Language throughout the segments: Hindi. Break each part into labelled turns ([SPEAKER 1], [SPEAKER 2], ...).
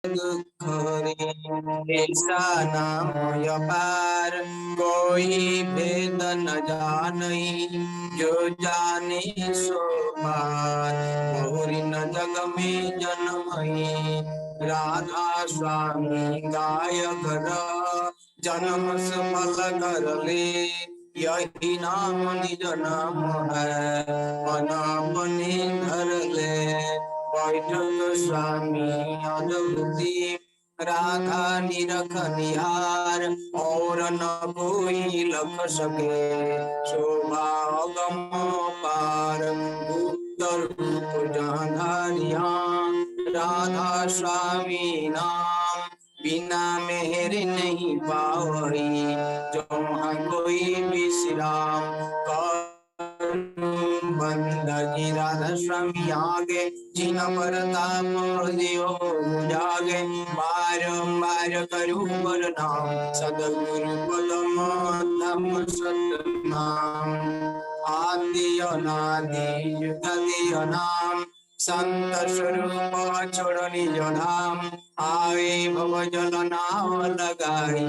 [SPEAKER 1] दुख रे ऐसा नाम अपार कोई भेद न जानई जो जाने सो पार मोरी न जग में जन्मई राधा स्वामी गाय घर जन्म सफल कर ले यही नाम निज नाम है मन अपने धर ले बैठक स्वामी अद्भुति राधा निरख निहार और न कोई लख सके शोभा अगम पार गुप्त रूप जहाँ राधा स्वामी नाम बिना मेहर नहीं पावई जो कोई विश्राम बंदगी राधा स्वामी आगे जिन पर ताप दियो जागे बारंबार करूं नाम सदगुरु पदम धम सतनाम आदि अनादि युगदि नाम संत स्वरूप छोड़ निज धाम आए भव जल नाव लगाई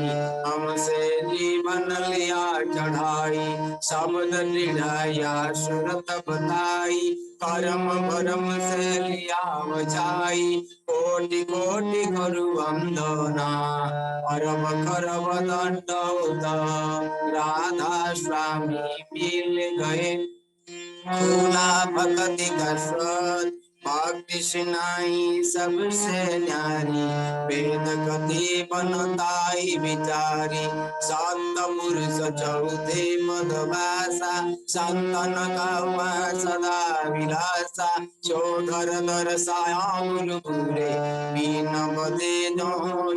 [SPEAKER 1] हमसे जीवन लिया चढ़ाई शब्द दृढ़ाया सुरत बताई कर्म भरम से लिया बचाई कोटि कोटि करु वंदना अरब खरब दंड राधा स्वामी मिल गए खुला भक्ति का स्रोत भक्ति सुनाई सबसे न्यारी वेद कथि बनताई विचारी संत पुरुष चौथे मधुभाषा संतन का सदा विलासा चौधर दर्शाया गुरु पूरे बीन बदे जो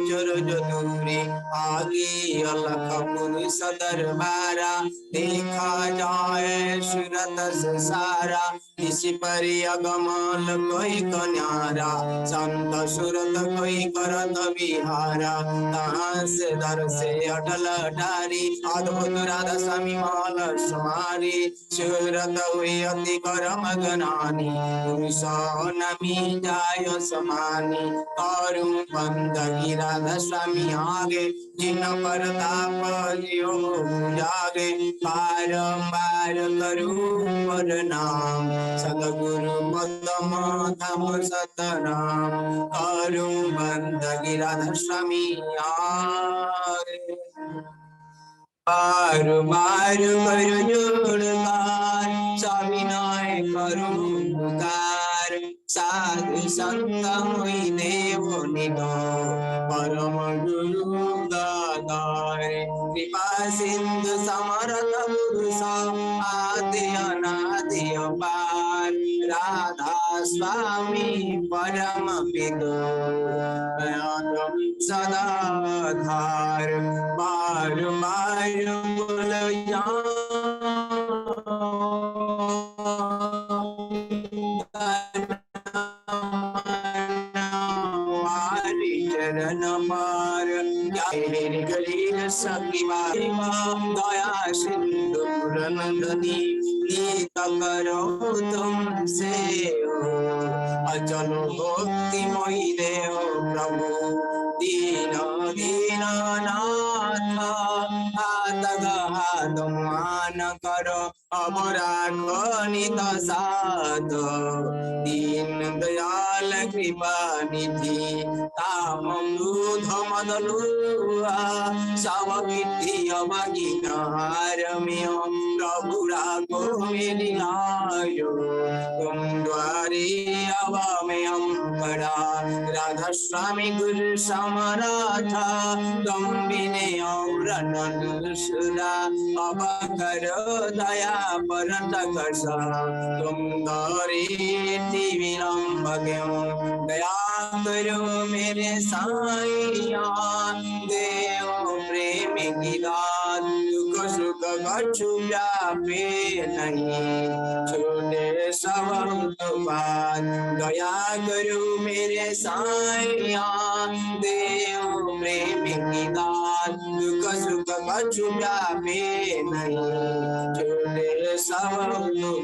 [SPEAKER 1] चर दूरे आगे अलख पुरुष दरबारा देखा जाए सूरत सारा इसी पर अगमल कोई कन्यारा संत सूरत कोई करत विहारा तहाँ से दर से अटल डारी अद्भुत राधा स्वामी माल सुमारी सूरत हुई अति करम गनानी पुरुष नमी जाय समानी करु बंदगी राधा स्वामी आगे जिन पर ताप जियो जागे बारंबार करू नाम सदगुरु पदम धम सतनाम करु बंदगी राधा स्वामी आगे बार बार कर जोड़कार स्वामी नाय करू पुकार साधु संत हुई देव निधो परम गुरु दातार कृपा सिंधु समरथ पुरुष आदि अनादि अपार राधा स्वामी परम पितो सदा धार बार बार बोल चरण मार गली सखी दया सिंधु पुरनंदनी नीत करो तुमसे अचलो भक्ति मोहि देव प्रभु दीन दीनानाथ हाथ मान करो अमरा नित साध दीन दयाल कृपा निधि ताम दूध मदलुआ सब कीर्ति अवगिन हारम्य प्रभु राघो मेरी आयो तुम द्वारे अवमयम करा राधा स्वामी गुरु समराथा तुम बिने और नंदुसुरा अब करो दया परत कसा तुम दौरे विलम्ब क्यों दया करो मेरे साईया देव प्रेम की दात दुख सुख कछु व्यापे नहीं छोटे सब बात दया करो मेरे साईया देव प्रेम की दात पार दुख सुख कछु व्यापे नहीं छोटे सब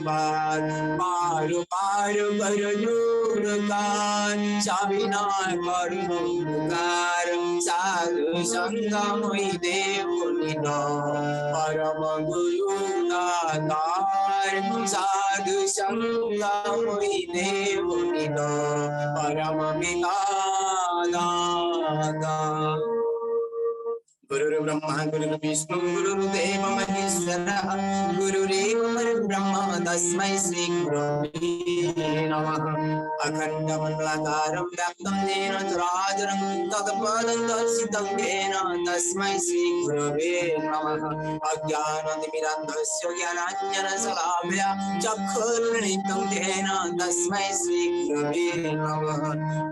[SPEAKER 1] पार पार पार कर दूर कार साबिना करुणकार साधु संगम देव निधो परम गुरु दातार साधु संगम देव निधो परम पिता दाता गुरुर्ब्रह्मा गुरुर्विष्णु गुरुर्देव महेश्वरः गुरुरेव परब्रह्म तस्मै श्री गुरवे नमः अखण्डमण्डलाकारं व्याप्तं येन चराचरं तत्पदं दर्शितं येन तस्मै श्री गुरवे नमः अज्ञानतिमिरान्धस्य ज्ञानाञ्जनशलाकया चक्षुरुन्मीलितं येन तस्मै श्री गुरवे नमः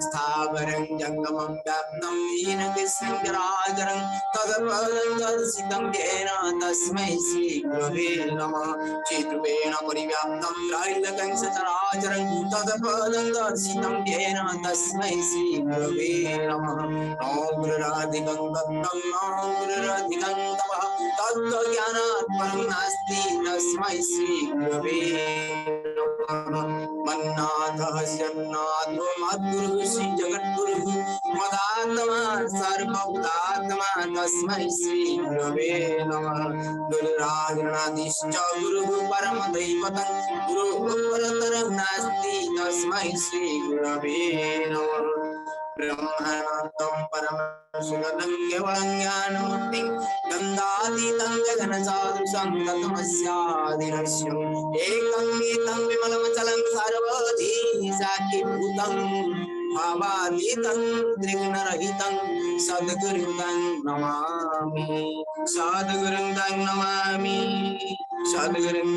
[SPEAKER 1] स्थावरं जङ्गमं व्याप्तं येन तस्मै चराचरं तदर्शितं येन तस्मै श्री गुरवे नमः चित्रूपेण परिव्याप्तं त्रैलोक्यं सचराचरं तत्पदं दर्शितं येन तस्मै श्री गुरवे नमः ॐ गुरुराधिकं दत्तं ॐ गुरुराधिकं तपः तत्त्वज्ञानात् परं नास्ति तस्मै श्री गुरवे नमः मन्नाथः शरणागतो मद्गुरुः श्री जगद्गुरुः मदात्मा सर्वभूतात्मा तस्मै श्री गुरवे नमः गुरुराजनादिश्च गुरुः परमदैवतं गुरुः परतरं नास्ति तस्मै श्री गुरवे नमः ब्रह्मानन्दं परमशिवं केवलं ज्ञानमूर्तिं गन्धातीतं गगनसदृशं तत्त्वमस्यादिलक्ष्यम् एकं नितं विमलमचलं सर्वधी साक्षीभूतं भावातीतं त्रिगुणरहितं सद्गुरुं नमामि सद्गुरुं नमामि सद्गुरुं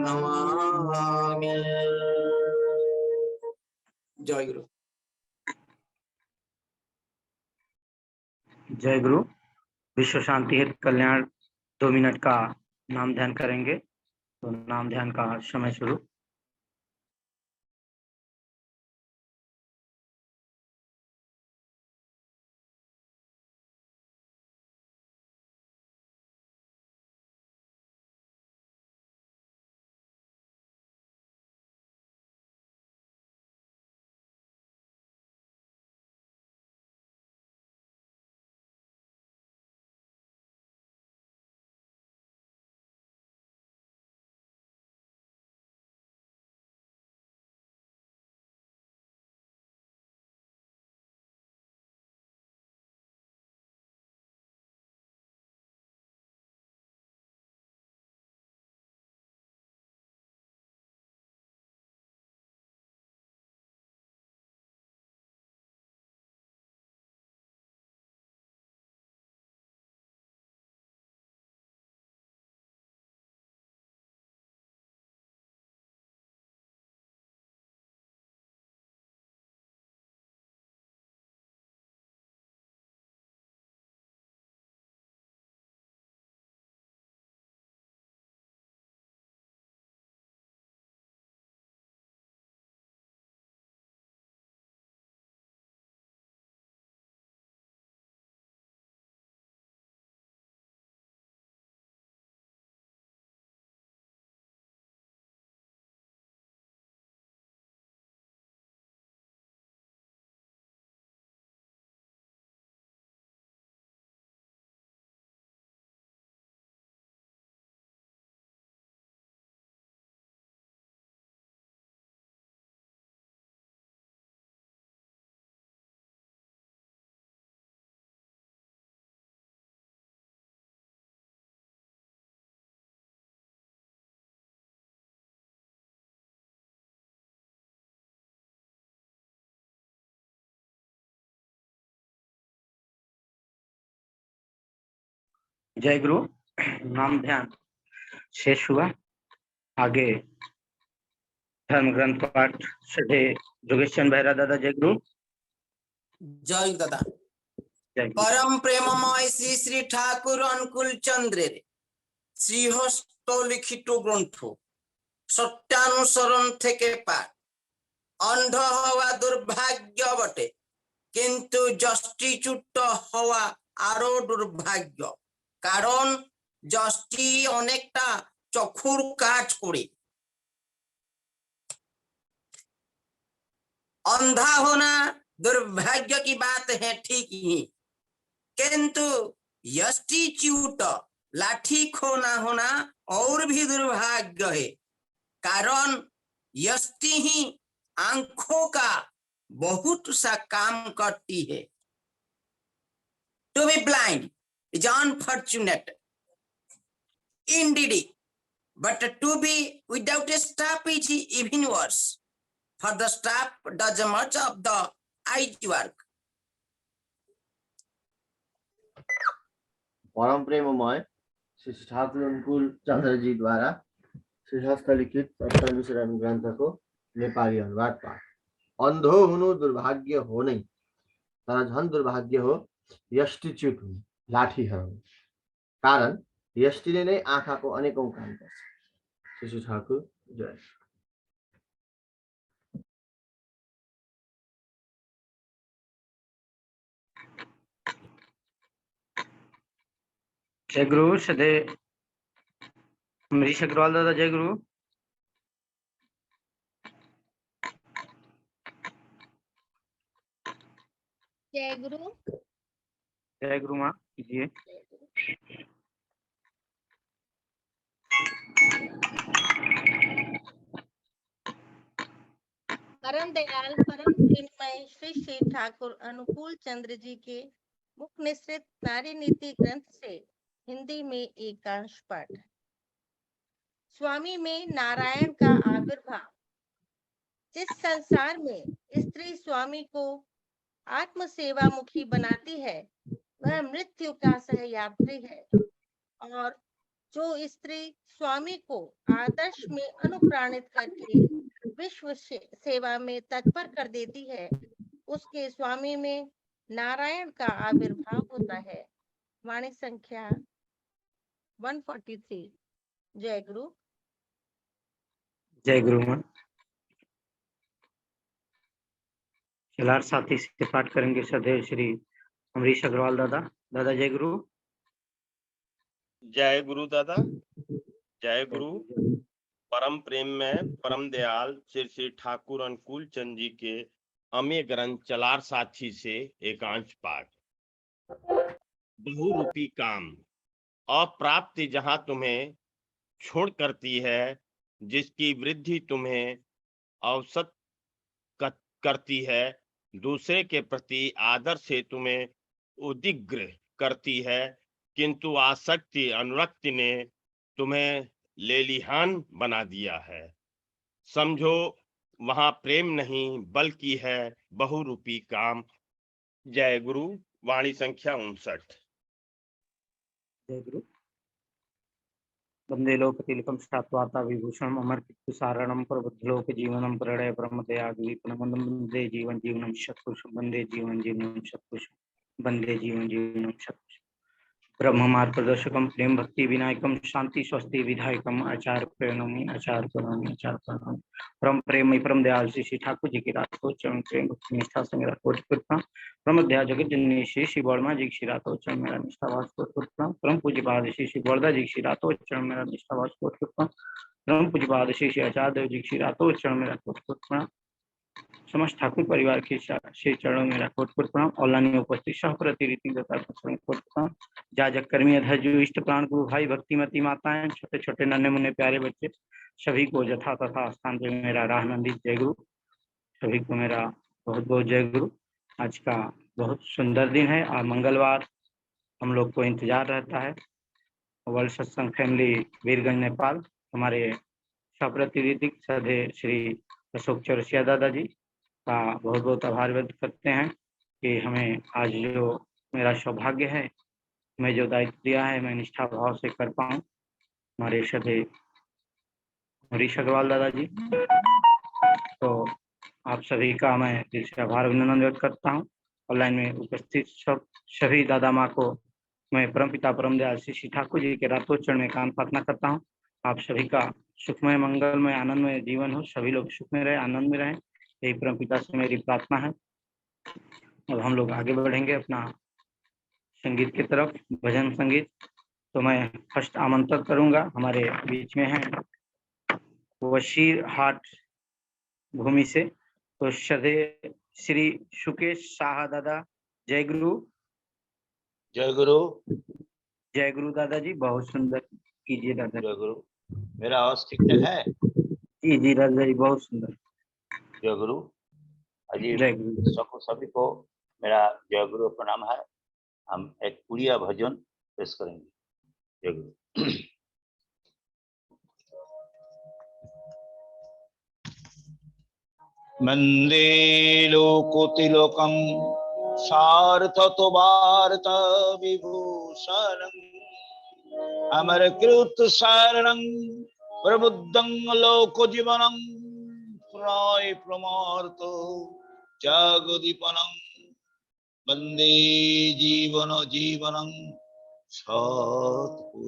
[SPEAKER 1] नमामि। जय गुरु।
[SPEAKER 2] जय गुरु। विश्व शांति हित कल्याण 2 मिनट का नाम ध्यान करेंगे। तो नाम ध्यान का समय शुरू। जय गुरु। नाम ध्यान शेष हुआ। आगे धर्म ग्रंथ पाठ श्रद्धे जोगेश चंद बेहरा दादा। जय गुरु।
[SPEAKER 1] जय दादा। परम प्रेममय श्री श्री ठाकुर अनुकूल चंद्र श्रीहस्त लिखित ग्रंथ सत्यानुसरण থেকে পাঠ। अंध हवा दुर्भाग्य बटे किंतु जष्टिच्युत हवा আরো দুর্ভাগ্য, কারণ যষ্টি অনেকটা চক্ষুর কাজ করে। अंधा होना दुर्भाग्य की बात है, ठीक ही, किंतु यष्टि च्यूत लाठी खोना होना और भी दुर्भाग्य है, कारण यष्टि ही आंखों का बहुत सा काम करती है। To be blind is unfortunate indeed, but to be without a staff is even worse, for the staff does much of the eyes work.
[SPEAKER 3] परम प्रेममय श्री ठाकुर अनुकूल चंद्र जी द्वारा श्री हस्तलिखित सप्तम विशरण ग्रंथ को नेपाली अनुवाद पाठ। अंधो हुनु दुर्भाग्य हो नहीं, तर झन दुर्भाग्य हो यष्टिच्युत हुनु, लाठी हराउनु, कारण यष्टिले नै आँखाको अनेकौं काम गर्छ। श्री ठाकुर जय।
[SPEAKER 2] जय गुरु। सदे अमरीश अग्रवाल दादा जय गुरु।
[SPEAKER 4] जय गुरु।
[SPEAKER 2] जय गुरु माँ कीजिए।
[SPEAKER 4] परम दयाल परम प्रेममय श्री श्री ठाकुर अनुकूल चंद्र जी के मुख निसृत नारी नीति ग्रंथ से हिंदी में एकांश पाठ। स्वामी में नारायण का आविर्भाव। जिस संसार में स्त्री स्वामी को आत्म सेवा मुखी बनाती है, वह मृत्यु का सहयात्री है, और जो स्त्री स्वामी को आदर्श में अनुप्राणित करके विश्व सेवा में तत्पर कर देती है, उसके स्वामी में नारायण का आविर्भाव होता है। वाणी संख्या 143। जय गुरु।
[SPEAKER 2] जय गुरु माँ। चलार साथी से पाठ करेंगे सदैव श्री अमरीश अग्रवाल दादा। दादा जय गुरु।
[SPEAKER 5] जय गुरु दादा। जय गुरु। परम प्रेम में परम दयाल श्री श्री ठाकुर अनुकूल चंद जी के अमेय ग्रंथ चलार साथी से एकांश पाठ। बहुरूपी काम। अप्राप्ति जहां तुम्हें छोड़ करती है, जिसकी वृद्धि तुम्हें अवसत करती है, दूसरे के प्रति आदर से तुम्हें उदिग्र करती है, किंतु आसक्ति अनुरक्ति ने तुम्हें लेलिहान बना दिया है। समझो वहां प्रेम नहीं बल्कि है बहुरूपी काम। जय गुरु। वाणी संख्या 59।
[SPEAKER 2] जय गुरु। वंदे लोकतिलकं शाश्वता विभूषणम् अमरकीर्तिसारणं प्रबुद्धलोक जीवनं प्रणय ब्रह्मदयाद्वीपनं वंदे जीवन जीवनं शतकोशं वंदे जीवन जीवनं शतकोशं वंदे जीवन जीवनं शतकोशं। ब्रह्म मार्ग प्रदर्शकम प्रेम भक्ति विनायकम शांति स्वस्ति विधायकम आचार्य प्रणमी आचार्य प्रणमी आचार्य प्रणमी। परम प्रेम परम दयाल श्री ठाकुर जी की रातो चरण प्रेम भक्ति निष्ठा से मेरा कोटि कृपा। परम अध्याय जगत जननी श्री वर्मा जी की रातो चरण मेरा निष्ठावास कोटि कृपा। परम पूज्य पाद श्री वर्धा जी की रातो चरण मेरा निष्ठावास कोटि कृपा। परम पूज्य पाद श्री आचार्य देव जी की रातो चरण मेरा कोटि कृपा। समस्त ठाकुर परिवार के श्री चरणों में कोटि कोटि प्रणाम। ऑनलाइन उपस्थित सहप्रति रीति जाजक कर्मी अधर्जु इष्ट प्राण गुरु भाई भक्तिमती माताएं, छोटे छोटे नन्हे मुन्ने प्यारे बच्चे, सभी को यथा तथा स्थान पे मेरा राहनंदित जय गुरु। सभी को मेरा बहुत बहुत जय गुरु। आज का बहुत सुंदर दिन है और मंगलवार हम लोग को इंतजार रहता है। वर्ल्ड सत्संग फैमिली वीरगंज नेपाल हमारे सप्रतिनिधिक सदे श्री अशोक चौरसिया दादा जी का बहुत बहुत आभार व्यक्त करते हैं कि हमें आज जो मेरा सौभाग्य है, मैं जो दायित्व दिया है मैं निष्ठा भाव से कर पाऊँ। हमारे सदे अमरीश अग्रवाल दादा जी, तो आप सभी का मैं दिल से आभार अभिनंदन व्यक्त करता हूँ। ऑनलाइन में उपस्थित सभी दादा माँ को मैं परमपिता परम दयाल श्री ठाकुर जी के रातोचरण में कान प्रार्थना करता हूँ। आप सभी का सुखमय मंगलमय आनंदमय जीवन हो, सभी लोग सुख में रहे, आनंद में रहें, यही परमपिता से मेरी प्रार्थना है। अब हम लोग आगे बढ़ेंगे अपना संगीत की तरफ, भजन संगीत। तो मैं फर्स्ट आमंत्रित करूंगा, हमारे बीच में हैं वशीर हाट भूमि से, तो श्रद्धेय श्री सुकेश शाह दादा। जय गुरु।
[SPEAKER 6] जय गुरु।
[SPEAKER 2] जय गुरु दादाजी, बहुत सुंदर कीजिए दादा।
[SPEAKER 6] जय गुरु। मेरा आवाज ठीक ठाक है?
[SPEAKER 2] जी जी दादाजी, बहुत सुंदर।
[SPEAKER 6] जय गुरु। अजी
[SPEAKER 2] जय गुरु।
[SPEAKER 6] सभी को मेरा जय गुरु प्रणाम है। हम एक पुड़िया भजन पेश करेंगे। जय गुरु। वंदे लोकोतिलोकं सार्थतो वार्त विभूषणं अमरकृत शरणं प्रबुद्धं लोकजीवनं प्राय प्रमार्थ जगदीपनं वंदे जीवनं सत्पुरुषं।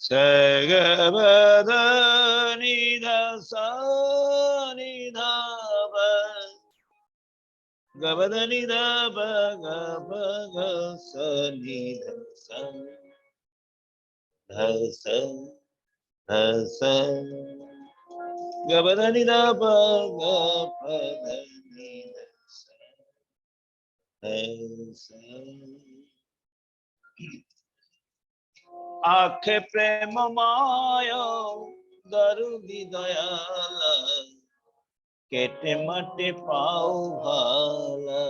[SPEAKER 6] सगबद निध सा निध ब गबद निध ब ग ब ग स निध स ध स ध स गबद निध ब ग प ध निध स ध स। आखे प्रेम माया दरुदी दयाला केटे मटे पाऊ भाला।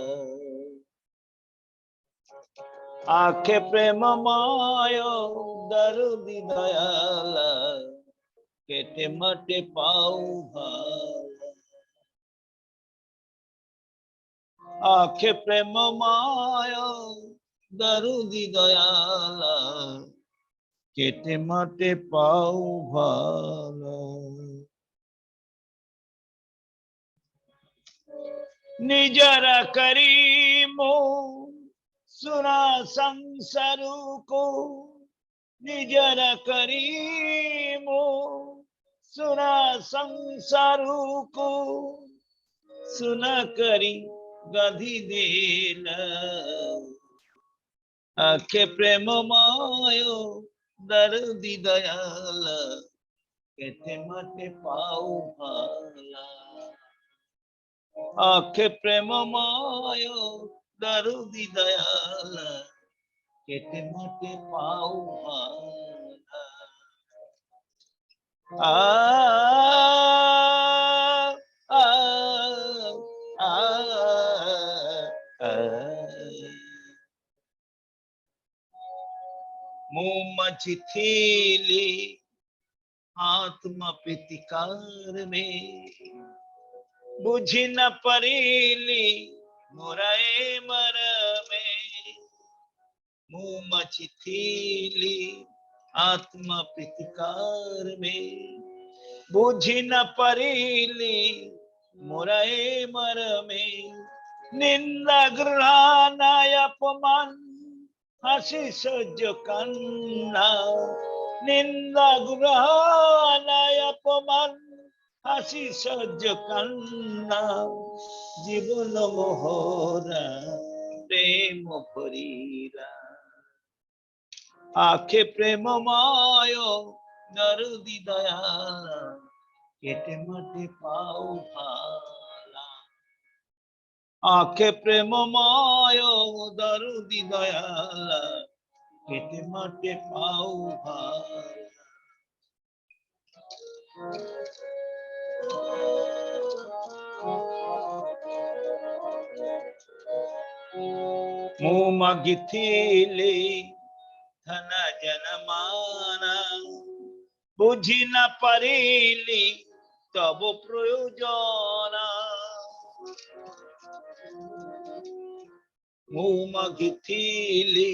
[SPEAKER 6] आखे प्रेम माया दरुदी दयाला केटे मटे पाऊ भाला। आखे प्रेम माया दरुदी दयाला केटे मटे पाऊ भाला। निजरा करी मो सुना संसारू को निजरा करी मो सुना संसारू को सुना करी गधी देला। आखे प्रेम मायो दर्दी दयाला केते मटे पाऊ भाला। आखे प्रेम मायो दर्दी दयाला केते मटे पाऊ भाला। आ आ आ मुमची थीली आत्मा प्रतिकार में बुझी न परीली मुराए मर में। मुमची थीली आत्मा प्रतिकार में बुझी न परीली मुराए मर में। निंदा ग्रहणा अपमान हासि सह्य कान्ना। निंदा ग्रहणा अपमान हासि सह्य कान्ना। जीवन मोहरा प्रेम भरीरा आखे प्रेम मायो दर्दी दयाला केटे मटे पाऊ भाला। आखे प्रेम मायो दर्दी दयाला केटे मटे पाऊ भाला। मुँह मगिथिली धन जनमाना बुझी न परीली तब प्रयोजना। मुँह मगिथिली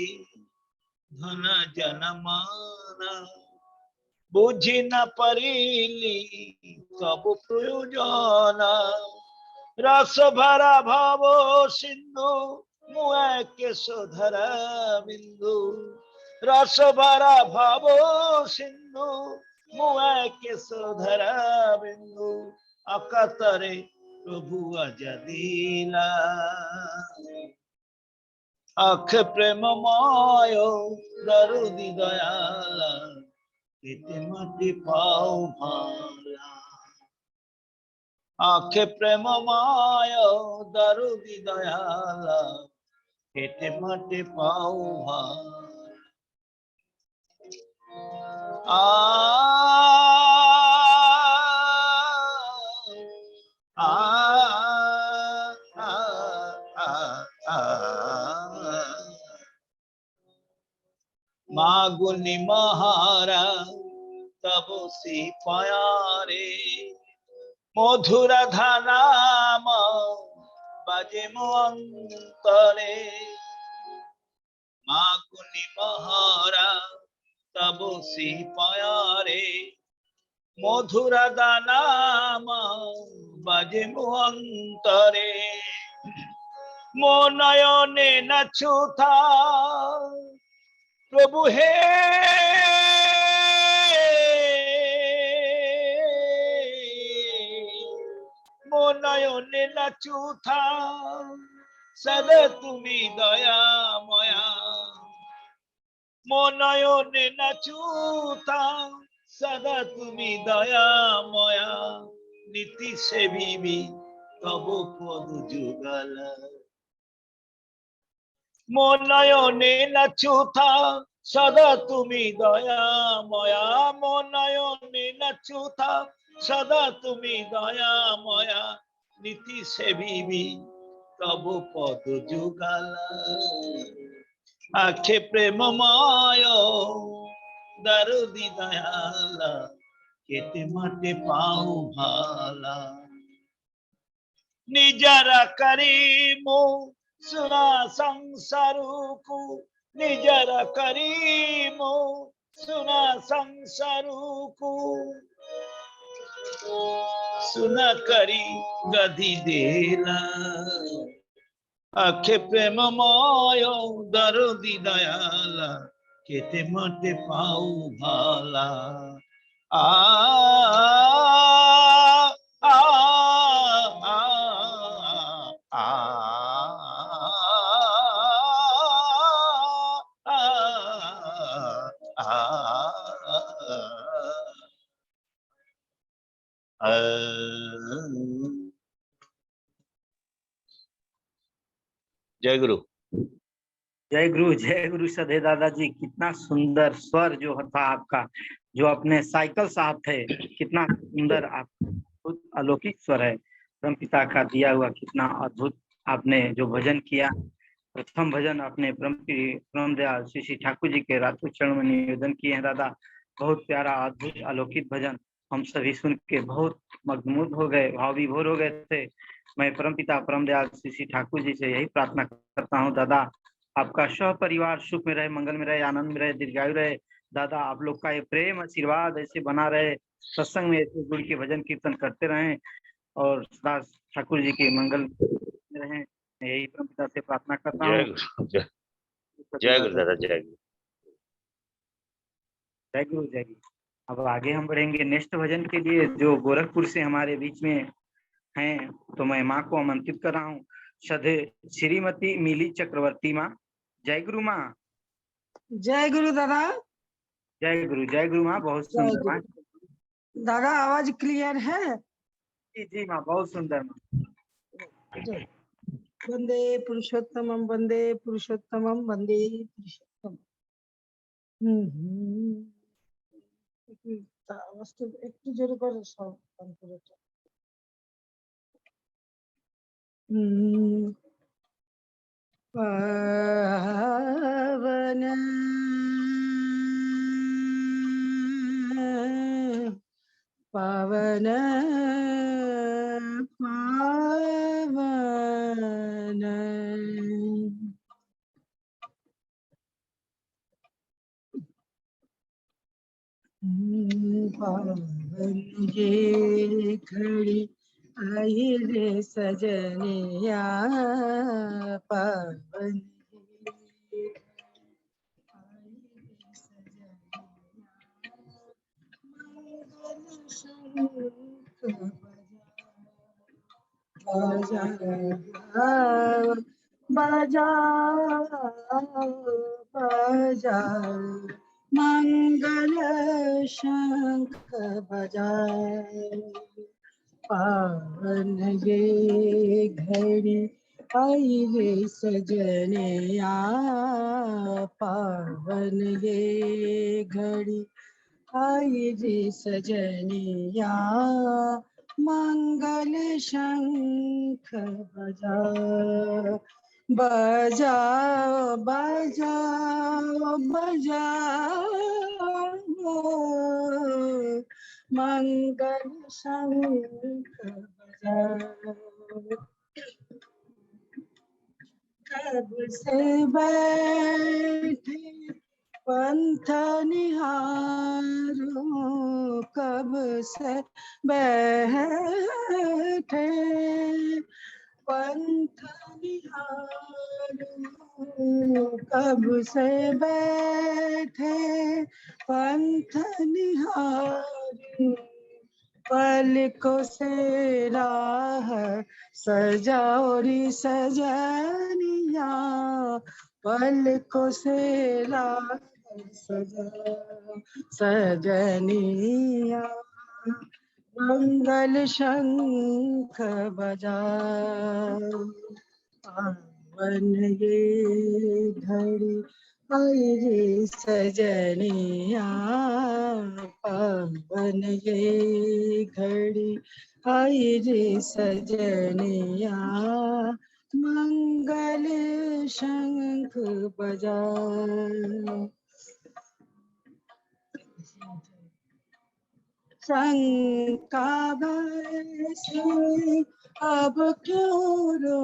[SPEAKER 6] धन जनमाना बुझी न परीली तब प्रयोजना। रस भरा भावो सिंधु मुए के सुधरा बिंदु। रस भरा भावो सिंधु मुए केशोधरा बिंदु अकतरे प्रभु अजदीला अख प्रेममय दरुदी दयाला केते माटी पाऊ भाला आखे प्रेममय दरुदी दयाला केते माटी पाऊ भाला आ आ मागुनी महारा तब सी पायारे मधुरा धानाम बाजे मंतरे मागुनी महारा तब सी पायारे मधुरा दानाम बाजे अंतरे मो नयने नछुथा प्रभु हे मो नयने नछुथा सदा तुमी दया मया मो नयने नछुथा सदा तुमी दया मया नीति से भी तब पद जुगला मो नयने नछुथा सदा तुमी दया मया मो नयने नछुथा सदा तुमी दया मया नीति से भी तब पद जुगला आखे प्रेममय दरुदी दयाला केते माटे पाऊ भाला निजरा करीमो सुना संसारुकु निजरा करीमो सुना संसारुकु सुना करी गधी देला आखे प्रेममय दरुदी दयाला केते माटे पाऊ भाला आ आ आ जय गुरु
[SPEAKER 2] जय गुरु सधे दादाजी। कितना सुंदर स्वर जो था आपका, जो अपने साइकिल साहब थे, कितना सुंदर आप अलौकिक स्वर है। परम पिता का दिया हुआ कितना अद्भुत आपने जो भजन किया। प्रथम भजन अपने परम दयाल श्री ठाकुर जी के रातों चरण में निवेदन किए हैं दादा। बहुत प्यारा अद्भुत अलौकिक भजन हम सभी सुन के बहुत मग्नमुग्ध हो गए, भाव विभोर हो गए थे। मैं परम पिता परम दयाल श्री ठाकुर जी से यही प्रार्थना करता हूँ दादा, आपका सह परिवार सुख में रहे, मंगल में रहे, आनंद में रहे, दीर्घायु रहे। दादा आप लोग का ये प्रेम आशीर्वाद ऐसे बना रहे, सत्संग में ऐसे जुड़ के भजन कीर्तन करते रहें और सदा ठाकुर जी के मंगल में रहें। यही परम पिता से प्रार्थना करता हूँ।
[SPEAKER 6] जय गुरु दादा, जय गुरु।
[SPEAKER 2] जय गुरु जय गुरु। अब आगे हम बढ़ेंगे नेक्स्ट भजन के लिए, जो गोरखपुर से हमारे बीच में हैं। तो मैं माँ को आमंत्रित कर रहा हूँ, सधे श्रीमती मिली चक्रवर्ती माँ। जय गुरु माँ।
[SPEAKER 7] जय गुरु दादा।
[SPEAKER 2] जय गुरु माँ। बहुत सुंदर माँ।
[SPEAKER 7] दादा आवाज क्लियर है?
[SPEAKER 2] जी माँ, बहुत सुंदर माँ।
[SPEAKER 7] वंदे पुरुषोत्तमम वंदे पुरुषोत्तमम वंदे पुरुषोत्तम। একটু জোরে করে সব গান করেছে। পাবন पावन पावन पावन ये घड़ी आई रे सजनिया, पावन ये आई रे सजनिया, मंगल बजाओ बजाओ मंगल शंख बजाओ पावन ये घड़ी आई रे सजनिया पावन ये घड़ी आई रे सजनिया मंगल शंख बजाओ बजाओ बजाओ बजाओ मंगल शंख बजाओ कब से बैठे पंथ निहारो कब से बैठे पंथ निहारो कब से बैठे पंथ निहारो पलकों से राह सजाओ रे सजनिया पलकों से राह सजाओ सजनिया मंगल शंख बजाओ पावन ये घड़ी आई रे सजनिया पावन ये घड़ी आई रे सजनिया मंगल शंख बजाओ शंका से अब क्यों रो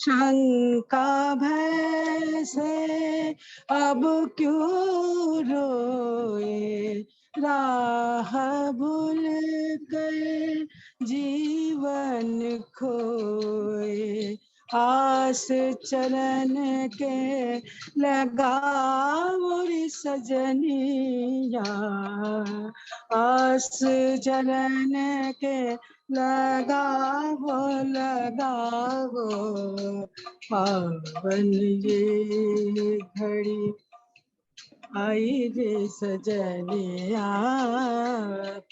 [SPEAKER 7] शंका भय से अब क्यों रोए राह भूल कर जीवन खोए आस चरण के लगाओ रे सजनिया आस चरण के लगाओ लगाओ पावन ये घड़ी आई रे सजनिया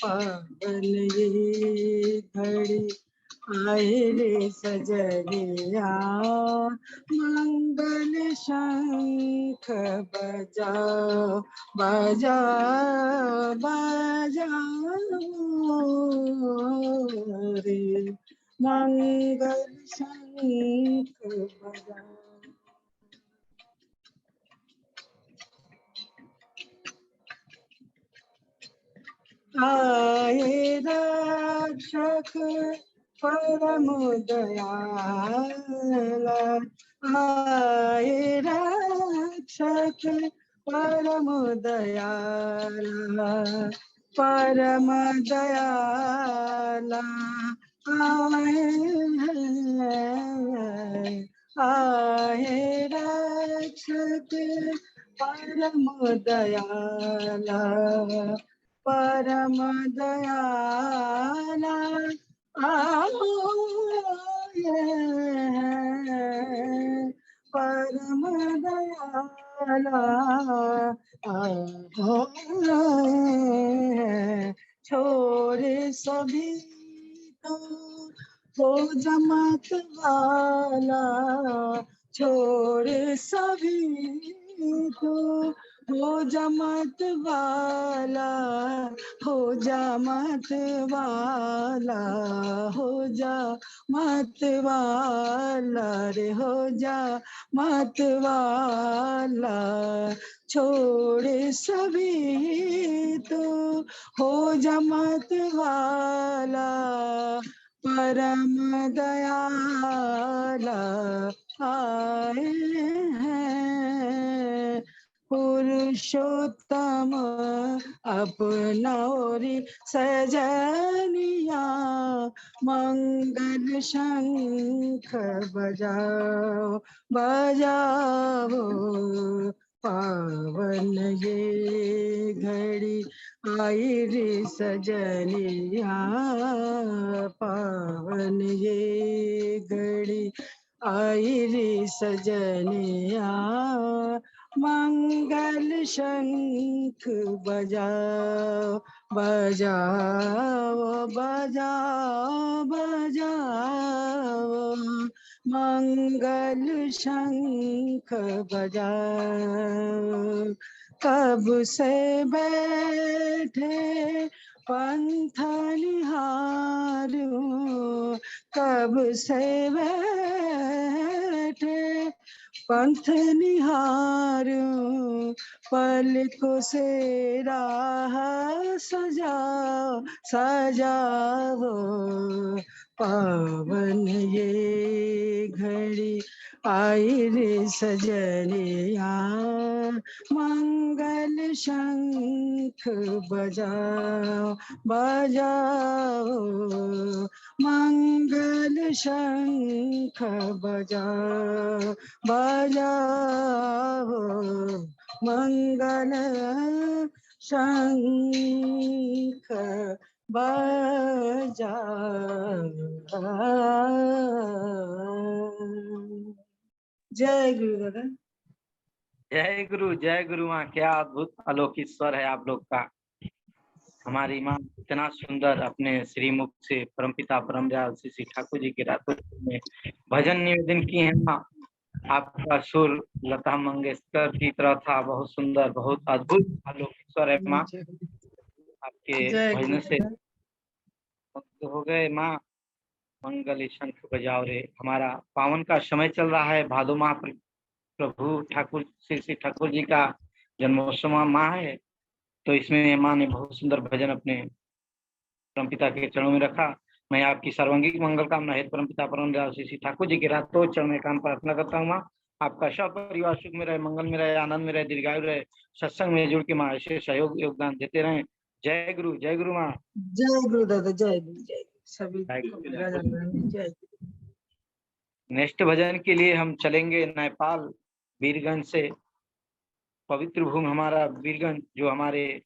[SPEAKER 7] पावन ये घड़ी आई रे सजनिया मंगल शंख बजाओ बजाओ बजाओ रे मंगल शंख बजाओ आए रक्षक परम दयाल आए रक्षक परम दयाल परम दयाल आए रक्षक परम दयाल परम दयाला परम दयाला छोड़े सभी तो हो जमात वाला छोड़े सभी तो हो जमात वाला हो जा मत वाला हो जा मत वाला रे हो जा मत वाला छोड़े सभी तो हो जा मत वाला परम दयाला आए हैं पुरुष पुरुषोत्तम अपना ओरि सजनिया मंगल शंख बजाओ बजाओ पावन ये घड़ी आई रे सजनिया पावन ये घड़ी आई रे सजनिया मंगल शंख बजाओ बजाओ बजाओ बजाओ मंगल शंख बजाओ कब से बैठे पंथ निहारूं कब से बैठे पंथ निहारूं पलकों से राह सजाओ सजाओ पावन ये घड़ी आई रे सजनिया मंगल शंख बजाओ बजाओ मंगल शंख बजाओ बजाओ मंगल शंख बजाओ। जय गुरु दादा।
[SPEAKER 2] जय गुरु माँ, क्या अद्भुत अलौकिक स्वर है आप लोग का। हमारी माँ इतना सुंदर अपने श्रीमुख से परमपिता परम दयाल श्री ठाकुर जी के रातों में भजन निवेदन की है माँ। आपका सुर लता मंगेशकर की तरह था, बहुत सुंदर, बहुत अद्भुत अलौकिक स्वर है माँ। आपके भजन से मुक्त हो गए माँ। मंगल शंख बजाओ रे। हमारा पावन का समय चल रहा है, भादो माह प्रभु ठाकुर श्री ठाकुर जी का जन्मोत्सव माह है, तो इसमें माँ ने बहुत सुंदर भजन अपने परमपिता के चरणों में रखा। मैं आपकी सर्वांगीण मंगल कामना हेतु परमपिता परम दयाल श्री ठाकुर जी के रातों चरण में काम प्रार्थना करता हूँ माँ। आपका सब परिवार सुख में रहे, मंगल में रहे, आनंद में रहे, दीर्घायु रहे, सत्संग में जुड़ के माँ ऐसे सहयोग योगदान देते रहे। जय गुरु माँ।
[SPEAKER 7] जय गुरु दादा। जय गुरु सभी
[SPEAKER 2] जय
[SPEAKER 7] को
[SPEAKER 2] गुरु।
[SPEAKER 7] राजा रानी जय गुरु।
[SPEAKER 2] नेक्स्ट भजन के लिए हम चलेंगे नेपाल वीरगंज से। पवित्र भूमि हमारा वीरगंज जो हमारे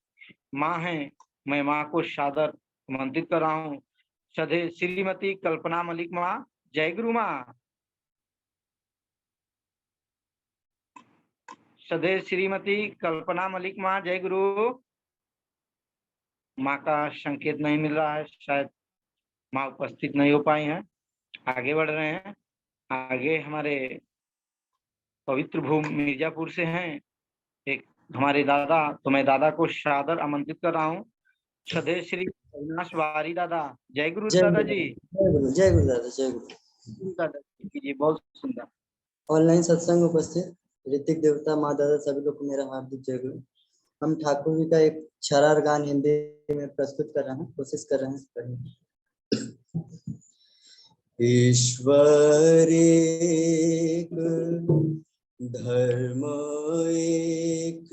[SPEAKER 2] माँ हैं, मैं माँ को सादर आमंत्रित कर रहा हूँ। सधे श्रीमती कल्पना मलिक माँ। जय गुरु माँ। सधे श्रीमती कल्पना मलिक माँ। जय गुरु। माँ का संकेत नहीं मिल रहा है, शायद माँ उपस्थित नहीं हो पाई हैं। आगे बढ़ रहे हैं। आगे हमारे पवित्र भूमि मिर्जापुर से हैं एक हमारे दादा, तो मैं दादा को सादर आमंत्रित कर रहा हूँ। सधे श्री अविनाश वारी दादा। जय गुरु दादा जी।
[SPEAKER 8] जय गुरु दादा। जय गुरु
[SPEAKER 2] दादा जी, बहुत सुंदर।
[SPEAKER 8] ऑनलाइन सत्संग उपस्थित ऋतिक देवता माँ दादा सभी लोग को मेरा हार्दिक जय गुरु। हम ठाकुर जी का एक छरार गान हिंदी में प्रस्तुत कर रहे हैं, कोशिश कर रहे हैं। ईश्वर एक, धर्म एक,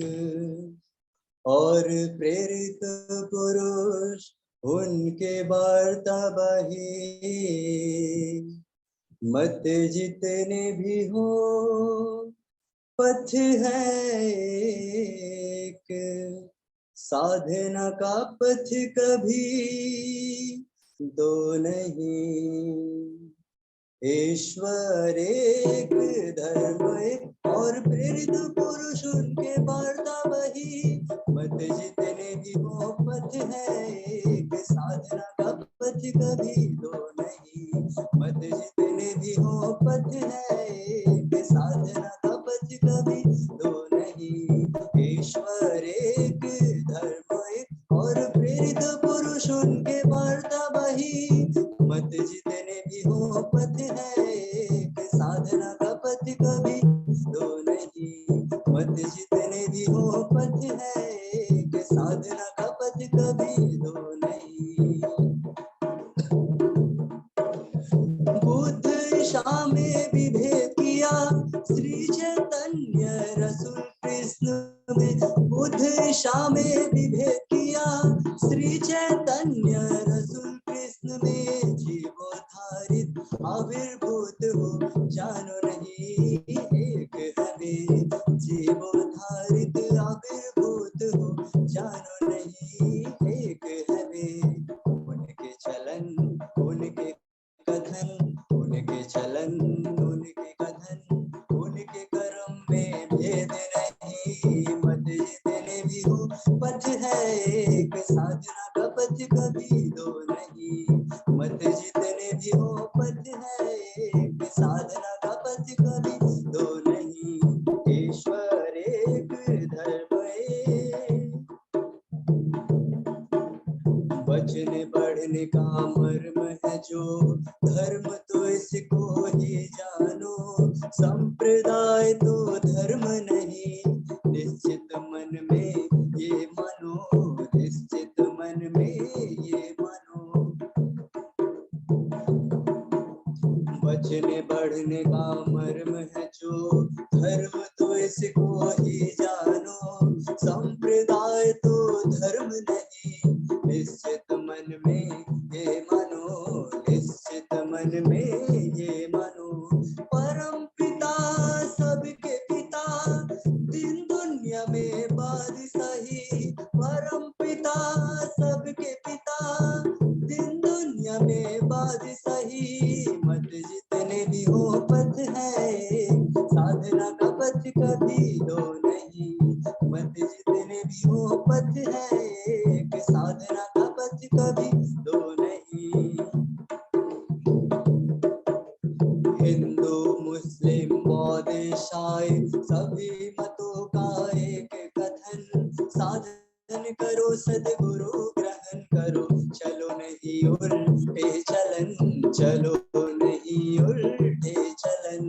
[SPEAKER 8] और प्रेरित पुरुष उनके वार्ता बही। मत जितने भी हो पथ है एक, साधना का पथ कभी दो नहीं। ईश्वर एक, धर्म एक, और प्रेरित पुरुष उनके वार्ता वही। मत जितने भी हो पथ है एक, साधना का पथ कभी दो नहीं। मत जितने भी हो पथ है एक, साधना का पथ कभी दो नहीं। ईश्वर एक, धर्म एक, और प्रेरित पुरुष उनके वार्ता वही। मत जितने भी हो पथ है एक, साधना का पथ कभी दो नहीं। मत जितने भी हो पथ है एक, साधना का पथ कभी दो नहीं। बुद्ध ईशा में विभेद किया, श्री चैतन्य रसूल कृष्ण में हो जानो नहीं एक है वे जीवोद्धारित आविर्भूत हो जानो नहीं एक है वे उनके चलन उनके कथन उनके चलन उनके कथन उनके कर्म में भेद नहीं मत जितने भी हो पथ है एक साधना का पथ कभी दो नहीं मत जितने भी हो पथ है एक साधना का पथ कभी दो नहीं ईश्वर एक धर्म एक बचने बढ़ने का मर्म है जो धर्म तो इसको ही जानो संप्रदाय तो धर्म नहीं निश्चित मन में ये मानो निश्चित मन में ये मानो बचने बढ़ने का मर्म है जो धर्म तो इसको ही जानो संप्रदाय तो धर्म नहीं निश्चित मन में ये मानो निश्चित मन में ये मानो परम पिता सबके पिता दिन दुनिया में बादशाही परम पिता सबके पिता दिन दुनिया में बादशाही मत जितने भी हो पथ है साधना का पथ कभी दो नहीं मत जितने भी हो पथ है साधना का पथ कभी दो नहीं हिंदू मुस्लिम बौद्ध ईसाई सभी मतों का एक कथन साधन करो सद्गुरु ग्रहण करो चलो नहीं उल्टे चलन चलो नहीं उल्टे चलन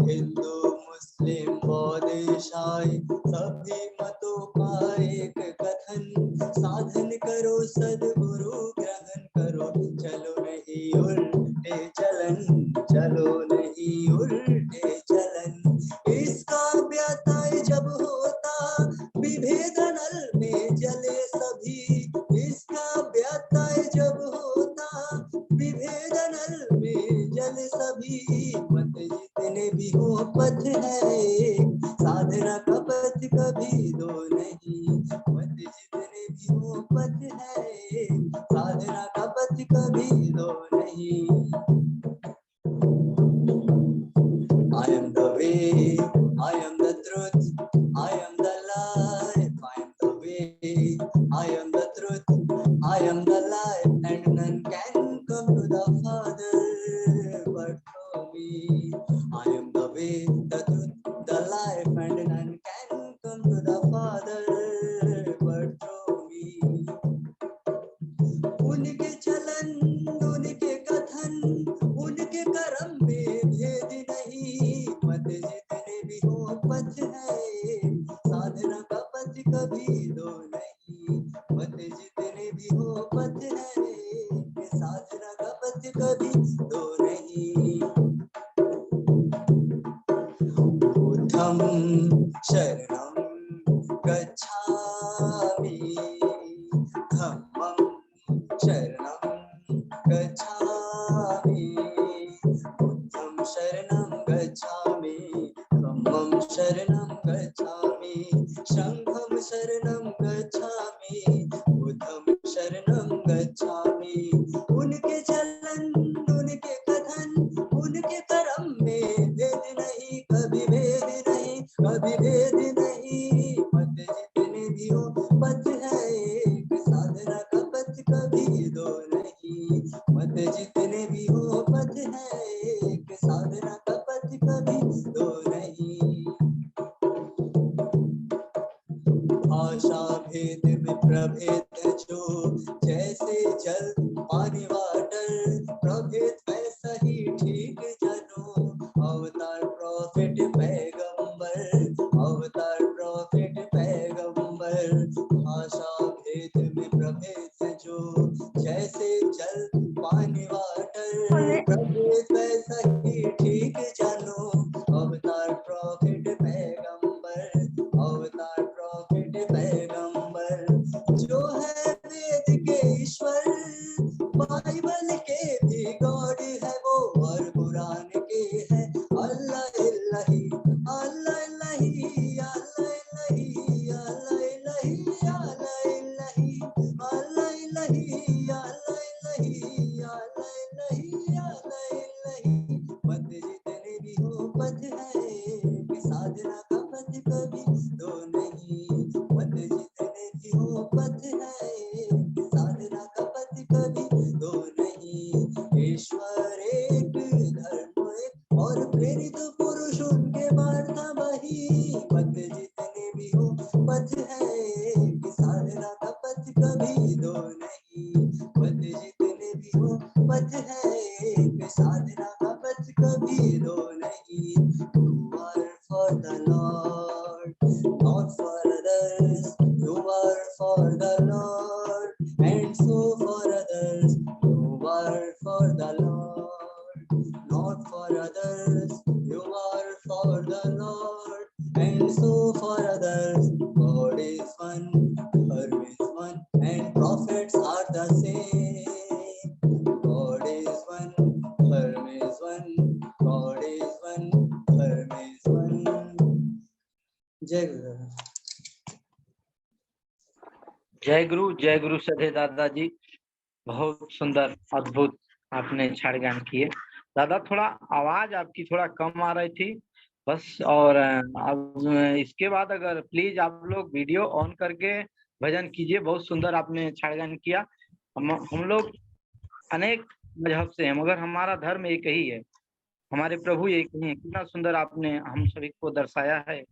[SPEAKER 8] हिंदू मुस्लिम बौद्ध ईसाई सभी मतों का एक कथन साधन करो सद्गुरु ग्रहण करो चलो नहीं उल्टे चलन चलो नहीं उल्टे चलन इसका व्यतय जब होता विभेदनल में जले सभी इसका व्यतय जब होता विभेदनल में जले सभी मत जितने भी हो पथ है साधना का पथ कभी दो नहीं मत जितने भी हो पथ है साधना का पथ कभी दो नहीं I am the way, I am the truth, I am the life, I am the way, I am the truth, I am the life, and none can come to the Father but through me. I am the way, the truth, the life, and none can come to the Father but through me. उनके चलन उनके कथन उनके कर्म में भेद नहीं मत जितने भी हो पथ है साधना का पथ कभी दो नहीं मत जितने भी हो पथ है साधना का पथ कभी दो नहीं बुद्धं शरणं गच्छामि धम्मं शरणं गच्छामि बुद्धं शरणं गच्छामि धम्मं शरणं गच्छामि संघं शरणं गच्छामि बुद्धं शरणं गच्छामि उनके चलन उनके कथन उनके कर्म में भेद नहीं कभी भेद नहीं कभी भेद नहीं मत जितने भी हो पथ है एक साधना का पथ कभी दो नहीं मत जितने भी हो पथ है एक साधना का पथ कभी दो नहीं भाषा भेद में प्रभेद जो जैसे जल पानी वाटर प्रभेद वैसा ही ठीक जनो अवतार प्रॉफिट पैगंबर अवतार प्रॉफिट पैगंबर भाषा भेद में प्रभेद जो जैसे जल पानी वाटर प्रभेद वैसा ही ठीक जानो अवतार प्रॉफिट पैगंबर अवतार प्रॉफिट पैगंबर जो है पथ है एक, साधना का पथ कभी दो नहीं। मत जितने भी हो पथ है एक, साधना का पथ कभी दो नहीं। ईश्वर एक, धर्म एक और प्रेरित पुरुष उनके वार्ता वही। मत जितने भी हो पथ है एक, साधना का पथ कभी दो नहीं। मत जितने भी हो पथ है एक, साधना का पथ कभी दो नहीं। You are for the Lord, not for others. You are for the Lord, and so for others. You are for the Lord, not for others. You are for the Lord, and so for others. God is one, Dharma is one, and prophets are the same. God is one, Dharma is one, God is one, Dharma is one. जय गुरु।
[SPEAKER 2] जय गुरु सधे दादाजी, बहुत सुंदर अद्भुत आपने छाड़ ज्ञान किए। दादा थोड़ा आवाज आपकी थोड़ा कम आ रही थी बस। और अब इसके बाद अगर प्लीज आप लोग वीडियो ऑन करके भजन कीजिए। बहुत सुंदर आपने छाड़ ज्ञान किया। हम लोग अनेक मजहब से हैं मगर हमारा धर्म एक ही है, हमारे प्रभु एक ही है। कितना सुंदर आपने हम सभी को दर्शाया है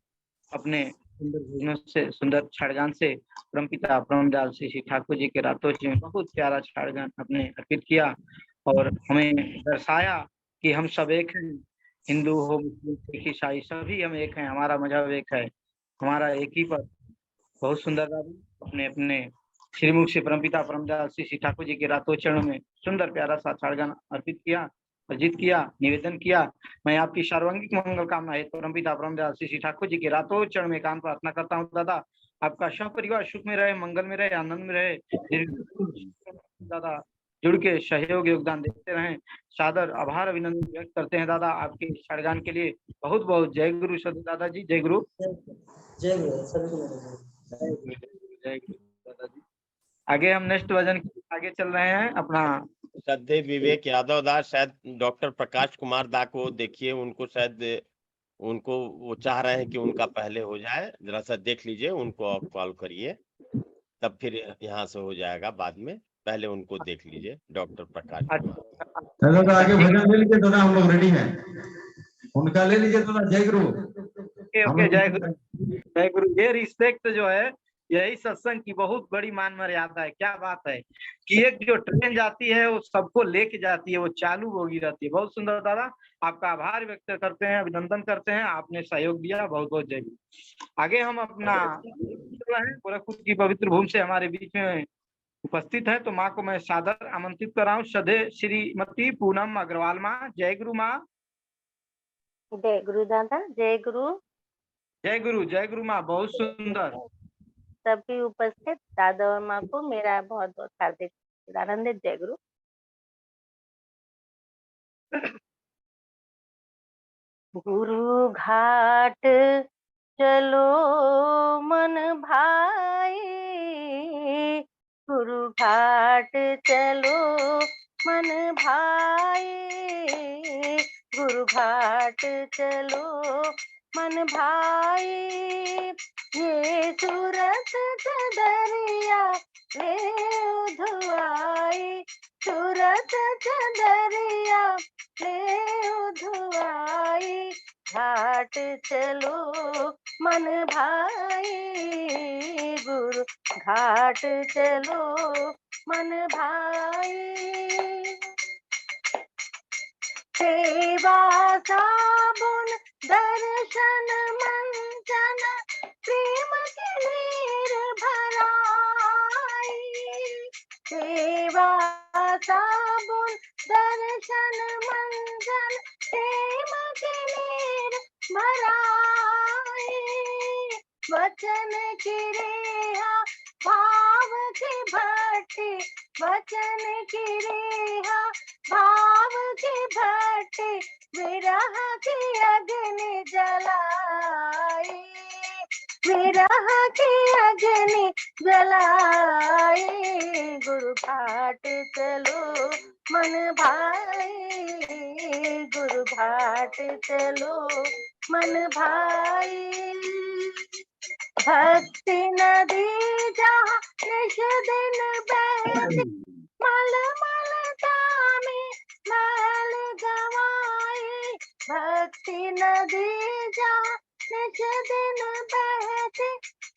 [SPEAKER 2] अपने सुंदर भजनों से, सुंदर छाड़गान से। परमपिता परमदयाल श्री ठाकुर जी के रातों में बहुत प्यारा छाड़गान आपने अर्पित किया और हमें दर्शाया कि हम सब एक हैं। हिंदू हो, मुस्लिम, सिख, ईसाई सभी हम एक हैं, हमारा मजहब एक है, हमारा एक ही पर। बहुत सुंदर दादा अपने अपने श्रीमुख से परमपिता परमदयाल श्री ठाकुर जी के रातों चरणों में सुंदर प्यारा सा छाड़गान अर्पित किया, अर्जित किया, निवेदन किया। मैं आपकी सर्वांगिक मंगल कामना है परमपिता परमदयाल श्री ठाकुर जी के रातों चरण में कान प्रार्थना करता हूँ। दादा आपका सब परिवार सुख में रहे, मंगल में रहे, आनंद में रहे। दादा जुड़ के सहयोग योगदान देते रहें। सादर आभार अभिनंदन व्यक्त करते हैं दादा आपके छाड़गान के लिए। बहुत बहुत जय गुरु सदे दादाजी, जय गुरु।
[SPEAKER 8] जय गुरु सभी को
[SPEAKER 2] जय गुरु दादाजी। आगे हम नेक्स्ट भजन आगे चल रहे हैं अपना।
[SPEAKER 5] श्रद्धेय विवेक यादव दा, शायद डॉक्टर प्रकाश कुमार दा को देखिए, उनको शायद उनको वो चाह रहे हैं कि उनका पहले हो जाए, जरा सा देख लीजिए, उनको आप कॉल करिए तब फिर यहाँ से हो जाएगा बाद में। पहले उनको देख लीजिए डॉक्टर प्रकाश कुमार।
[SPEAKER 9] चलो तो आगे भजन ले लीजिए तो ना, हम लोग रेडी हैं, उनका ले लीजिए तो ना। जय गुरु।
[SPEAKER 2] ओके जय गुरु, जय गुरु। ये रिस्पेक्ट जो है यही सत्संग की बहुत बड़ी मान मर्यादा है। क्या बात है कि एक जो ट्रेन जाती है वो सबको लेके जाती है, वो चालू होगी रहती है। बहुत सुंदर दादा, आपका आभार व्यक्त करते हैं, अभिनंदन करते हैं, आपने सहयोग दिया, बहुत बहुत जय गुरु। आगे हम अपना गोरखपुर की पवित्र भूमि से हमारे बीच में उपस्थित है तो माँ को मैं सादर आमंत्रित कर रहा हूँ। सधे श्रीमती पूनम अग्रवाल माँ। जय गुरु माँ।
[SPEAKER 4] जय गुरु दादा, जय गुरु।
[SPEAKER 2] जय गुरु, जय गुरु माँ। बहुत सुंदर।
[SPEAKER 4] सभी उपस्थित दादा और माँ को मेरा बहुत बहुत हार्दिक आनंदित जय गुरु। गुरु घाट चलो मन भाई, गुरु घाट चलो मन भाई, गुरु घाट चलो मन भाई। ये सूरत चदरिया ले उधवाई, सूरत चदरिया ले उधवाई। घाट चलो मन भाई, गुरु घाट चलो मन भाई। सेवा साबुन दर्शन मंजन प्रेम की नीर भराई। सेवा साबुन दर्शन मंजन प्रेम की नीर भराई। वचन की रेहा भाव की भट्टी, वचन की रेहा भाव की भट्टी, विरह की अग्नि जलाई, विरह की अग्नि जलाई, गुरु घाट चलो मन भाई, गुरु घाट चलो मन भाई। भक्ति नदी जहाँ निश दिन बहती, मल मल तामी मैल गवाई। भक्ति नदी जहाँ निश दिन बहती,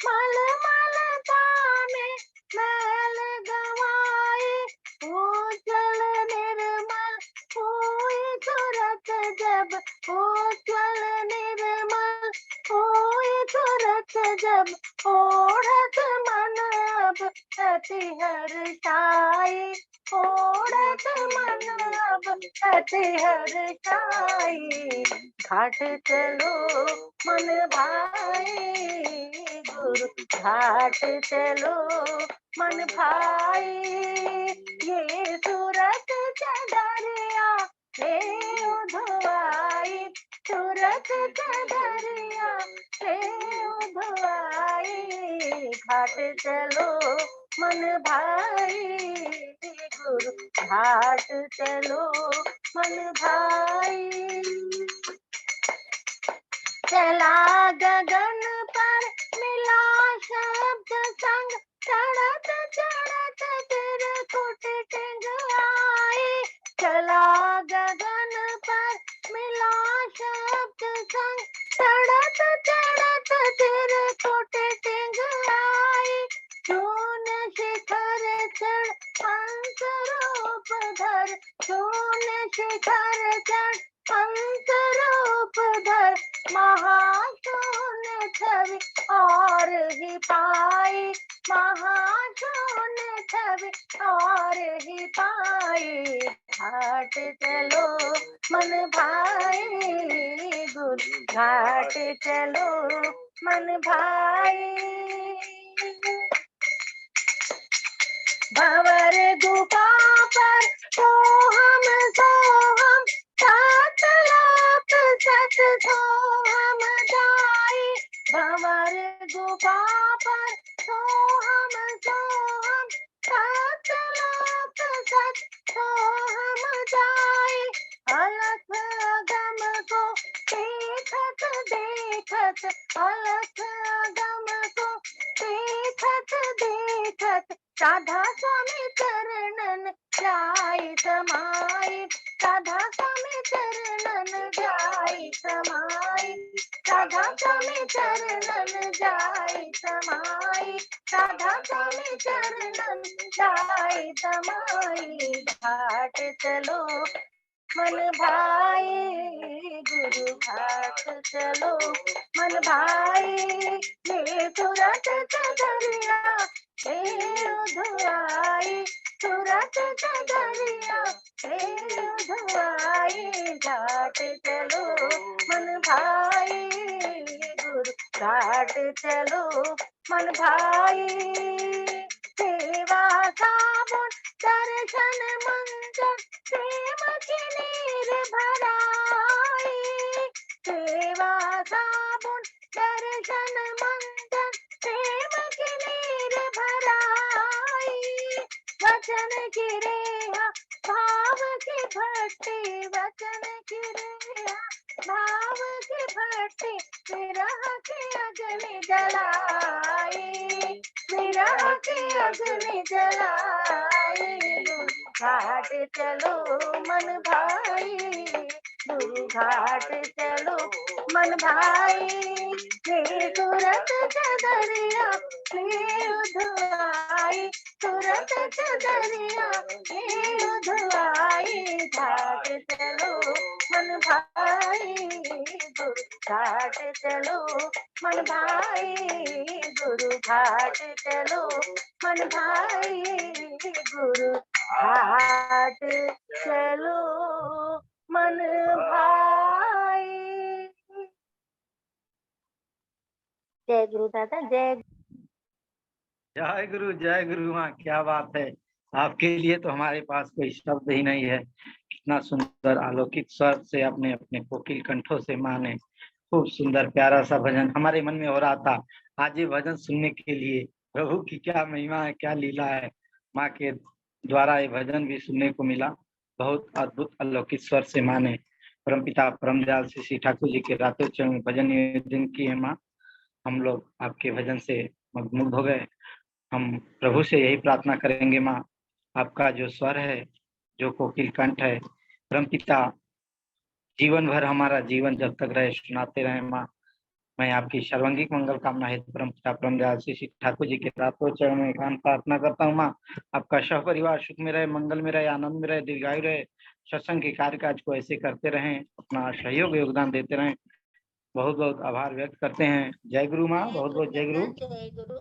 [SPEAKER 4] मल मल तामी मैल गवाई। उज्जवल निर्मल हुई सूरत जब, उज्जवल निर्मल हुई सूरत जब, ओढ़त मन अब अति हर्षाई, ओढ़त मन अब अति हर्षाई। घाट चलो मन भाई, गुरु घाट चलो मन भाई। ये सूरत चदरिया ले उधवाई, सूरत चदरिया ले उधवाई। घाट चलो मन भाई, गुरु घाट चलो मन भाई। चला गगन पर मिला शब्द संग, चढ़त चढ़त त्रिकुट टिंगाई। चला गगन पर मिला शब्द संग, चढ़त चढ़त त्रिकुट टिंगाई। शून्य शिखर चढ़ हंस रूप धर, शून्य शिखर चढ़ हंस रूप धर। महाशून्य छवि और ही पाई, महाशून्य छवि और ही पाई। घाट चलो मन भाई, गुरु घाट चलो मन भाई। भंवर गुफा पर सोहम सोहम, सात लाख सत सोहम जाई। भंवर गुफा पर सोहम सोहम, सात लाख सत सोहम जाई। अलख अगम को देखत देखत, अलख अगम को देखत देखत, राधा स्वामी चरणन जाई समाई। राधा स्वामी चरणन जाई समाई, राधा स्वामी चरणन जाई समाई, राधा स्वामी चरणन जाई समाई। घाट चलो मन भाई, गुरु घाट चलो मन भाई। ये सूरत चदरिया हे उधवाई, सूरत चदरिया हे उधवाई। घाट चलो मन भाई, गुरु घाट चलो मन भाई। सेवा साबुन दर्शन मंजन, प्रेम की नीर भराई। सेवा साबुन दर्शन मंजन, प्रेम की नीर भराई। वचन की रेहा भाव की भट्टी, वचन की रेहा भाव की भट्टी, विरह की अग्नि जलाई, विरह की अग्नि जलाई। घाट चलो मन भाई, गुरु घाट चलो मन भाई। ये सूरत चदरिया ले उधवाई, सूरत चदरिया ले उधवाई। घाट चलो मन भाई, गुरु घाट चलो मन भाई, गुरु घाट चलो मन भाई, गुरु घाट चलो मन भाई। जय गुरु दादा, जय
[SPEAKER 2] जय गुरु। हाँ, क्या बात है। आपके लिए तो हमारे पास कोई शब्द ही नहीं है। कितना सुंदर आलोकित स्वर से अपने अपने कोकिल कंठों से माँ ने खूब सुंदर प्यारा सा भजन हमारे मन में हो रहा था। आज ये भजन सुनने के लिए प्रभु की क्या महिमा है, क्या लीला है। माँ के द्वारा ये भजन भी सुनने को मिला। बहुत अद्भुत अलौकिक स्वर से माँ ने परमपिता परमदयाल श्री ठाकुर जी के रातों चरण में भजन निवेदन किए हैं। माँ, हम लोग आपके भजन से मग्न हो गए। हम प्रभु से यही प्रार्थना करेंगे माँ, आपका जो स्वर है, जो कोकिल कंठ है, परमपिता जीवन भर हमारा जीवन जब तक रहे सुनाते रहे। माँ, मैं आपकी सर्वांगिक मंगल कामना हेतु परमपिता परमदयाल श्री ठाकुर जी के रातों चरण में एकांत प्रार्थना करता हूँ। माँ, आपका सह परिवार सुख में रहे, मंगल में रहे, आनंद में रहे, दीर्घायु रहे, सत्संग के कार्य काज को ऐसे करते रहें, अपना सहयोग योगदान देते रहें। बहुत बहुत आभार व्यक्त करते हैं। जय गुरु माँ, बहुत बहुत जय गुरु।
[SPEAKER 4] जय गुरु,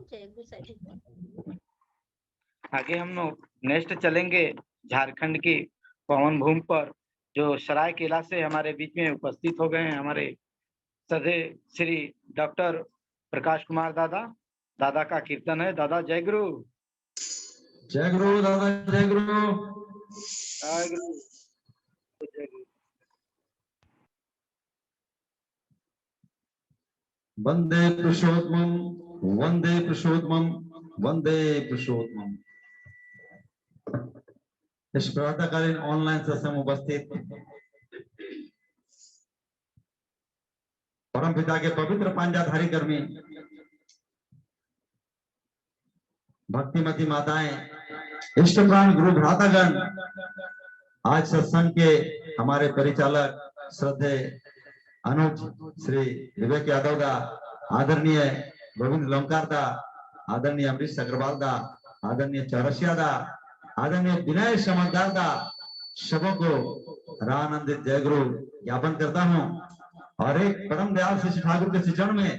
[SPEAKER 4] जय गुरु सभी को।
[SPEAKER 2] आगे हम लोग नेक्स्ट चलेंगे झारखंड की पवन भूमि पर, जो सरायकेला से हमारे बीच में उपस्थित हो गए हैं हमारे सधे श्री डॉक्टर प्रकाश कुमार दादा। दादा का कीर्तन है। दादा जय गुरु।
[SPEAKER 9] जय गुरु दादा, जय गुरु।
[SPEAKER 2] जय गुरु, जय गुरु।
[SPEAKER 9] वंदे पुरुषोत्तमं, वंदे पुरुषोत्तमं, वंदे पुरुषोत्तमं। इस प्रातःकालीन ऑनलाइन सत्संग में उपस्थित परम पिता के पवित्र पांजाधारी कर्मी भक्तिमती माताएं, इष्ट प्राण गुरु भ्रातागण, आज सत्संग के हमारे परिचालक श्रद्धे अनुज श्री विवेक यादव दा, आदरणीय गोविंद लोंकार दा, आदरणीय अमरीश अग्रवाल दा, आदरणीय चौरसिया दा, आदरणीय विनय समझदार दा, सबों को रानंदित जय गुरु ज्ञापन करता हूँ। और एक परम दयाल श्री ठाकुर के चरण में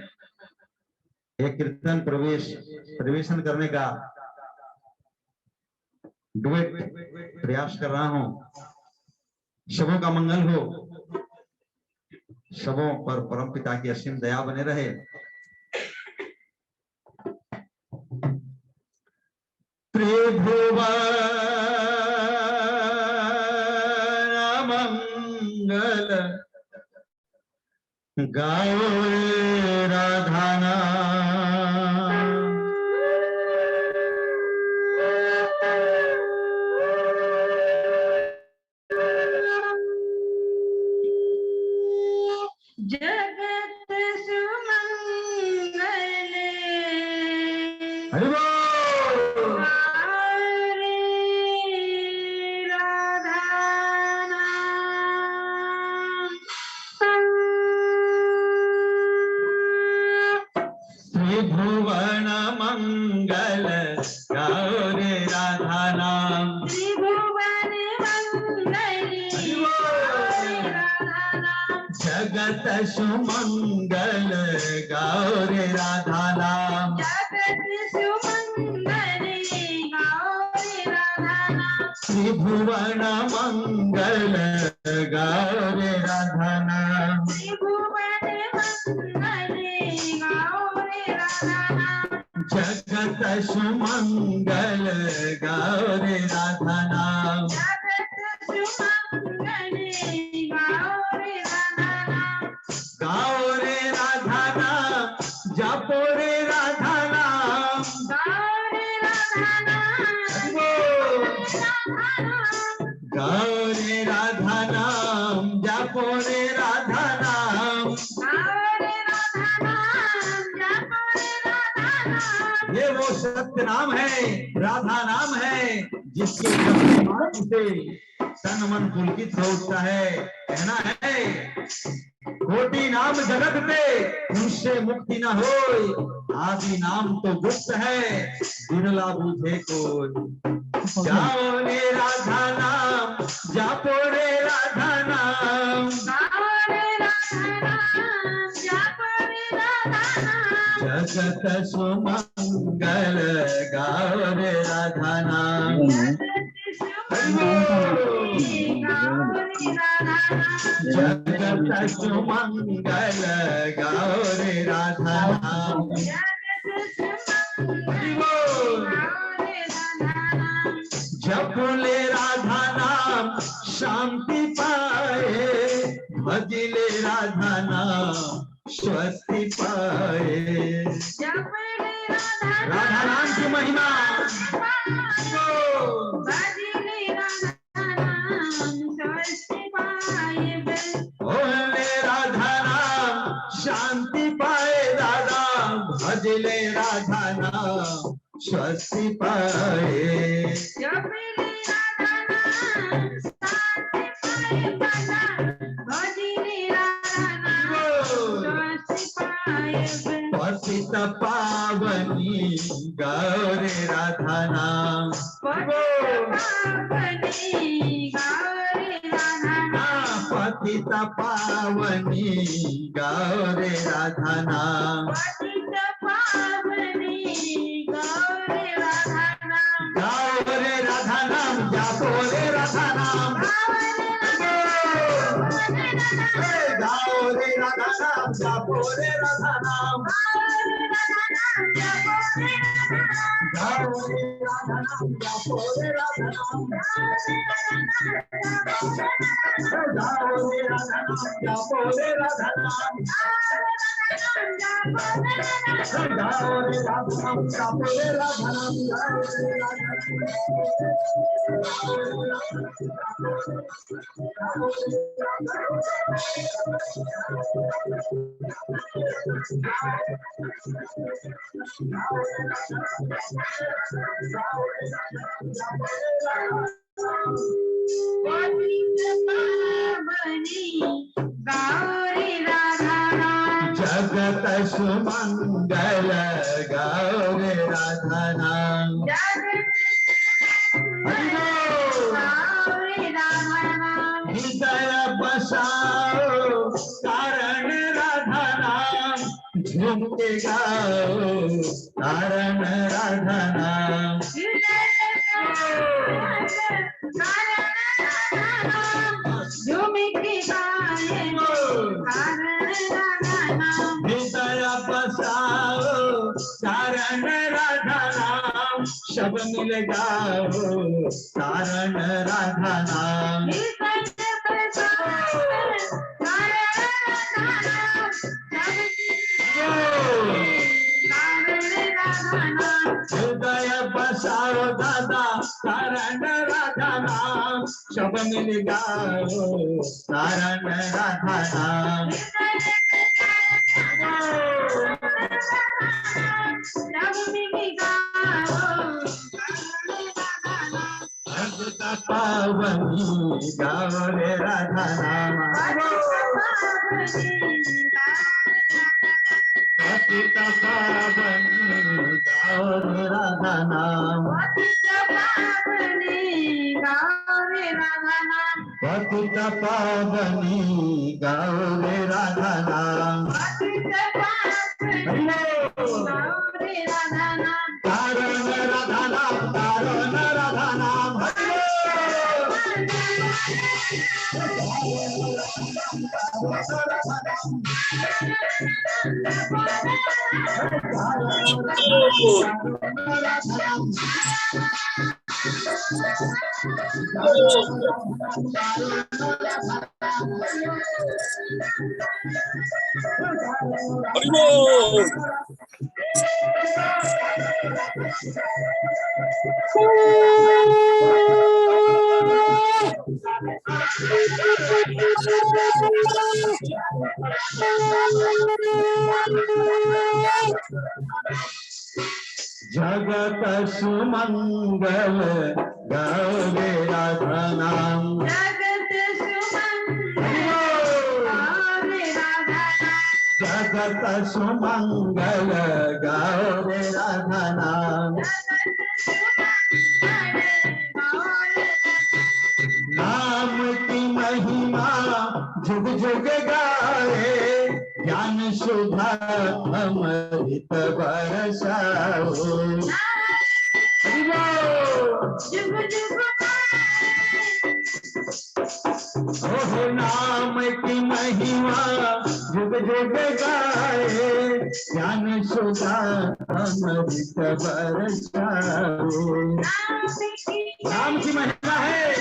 [SPEAKER 9] एक कीर्तन प्रवेशन करने का डुएट प्रयास कर रहा हूँ। सबों का मंगल हो, सबों पर परमपिता की असीम दया बने रहे। त्रिभुवन मंगल गाओ राधाना,
[SPEAKER 7] जगत सुमंगल
[SPEAKER 9] हरि बोल।
[SPEAKER 7] हरे राधा नाम।
[SPEAKER 9] त्रिभुवन मंगल गाओ रे राधा नाम,
[SPEAKER 7] त्रिभुवन मंगल
[SPEAKER 9] हरि बोल।
[SPEAKER 7] राधा नाम।
[SPEAKER 9] जगत सुमंगल गाओ रे राधा नाम,
[SPEAKER 7] जगत सुमंगल गाओ रे राधा नाम।
[SPEAKER 9] त्रिभुवन मंगल गाओ रे राधा नाम,
[SPEAKER 7] त्रिभुवन मंगल गाओ रे राधा नाम।
[SPEAKER 9] जगत सुमंगल गाओ रे राधा नाम,
[SPEAKER 7] जगत सुमंगल गाओ रे राधा नाम।
[SPEAKER 9] गाओ रे राधा नाम, जपो रे राधा नाम,
[SPEAKER 7] गाओ रे राधा नाम।
[SPEAKER 9] हरि बोल।
[SPEAKER 7] राधा नाम।
[SPEAKER 9] गाओ रे राधा नाम, जपो रे राधा नाम,
[SPEAKER 7] गाओ रे राधा नाम। जपो रे राधा नाम।
[SPEAKER 9] ये वो सत्य नाम है, राधा नाम है, जिसके जपने मात्र से तन मन पुलकित हो उठता है। कहना है, कोटि नाम जगत पे उनसे मुक्ति न होय, आदि नाम तो गुप्त है बिरला बूझे कोई। जाओ रे राधा नाम, जापो रे राधा नाम,
[SPEAKER 7] गाओ रे राधा नाम। जपो रे राधा नाम।
[SPEAKER 9] जगत सुमंगल गाओ रे राधा नाम, जगत सुमंगल गाओ रे राधा नाम, जप ले राधा नाम शांति पाए, भजले राधा नाम स्वस्ति पाए।
[SPEAKER 7] जप ले
[SPEAKER 9] राधा नाम की महिमा बोले राधा नाम शांति पाए दादा भजले राधा नाम स्वस्ति पाए पतित पावनी गौरे राधा नाम पतित पावनी गौरे राधा नाम गौरे राधा नाम जापो रे राधा नाम गौरे राधा नाम जापो रे राधा नाम गौरे राधा नाम जापो रे राधा नाम गौरे राधा नाम जापो रे राधा नाम गौरे राधा नाम जापो रे राधा नाम जगत सुमंगल गौरे राधा नाम हृदय बसाओ कारण राधा नाम झूम के गाओ कारण राधा नाम हृदय बसाओ कारण राधा नाम सब मिल गाओ कारण राधा नाम हृदय बसाओ दादा कारण राधा नाम सब मिल गाओ कारण राधा नाम पावनी गौरे राधा नाम पतित पावनी गौरे राधा नाम पतित पावनी गौरे राधा नाम कारण राधा नाम कारण राधा नाम जगत सुमंगल गौरे राधा नाम जगत सुमंगल गौरे राधा नाम नाम की महिमा जुग जुग गाए ज्ञान सुधा अमृत बरसाओ ओहो नाम की महिमा जुग जुग गाए ज्ञान सुधा अमृत बरसाओ नाम की महिमा है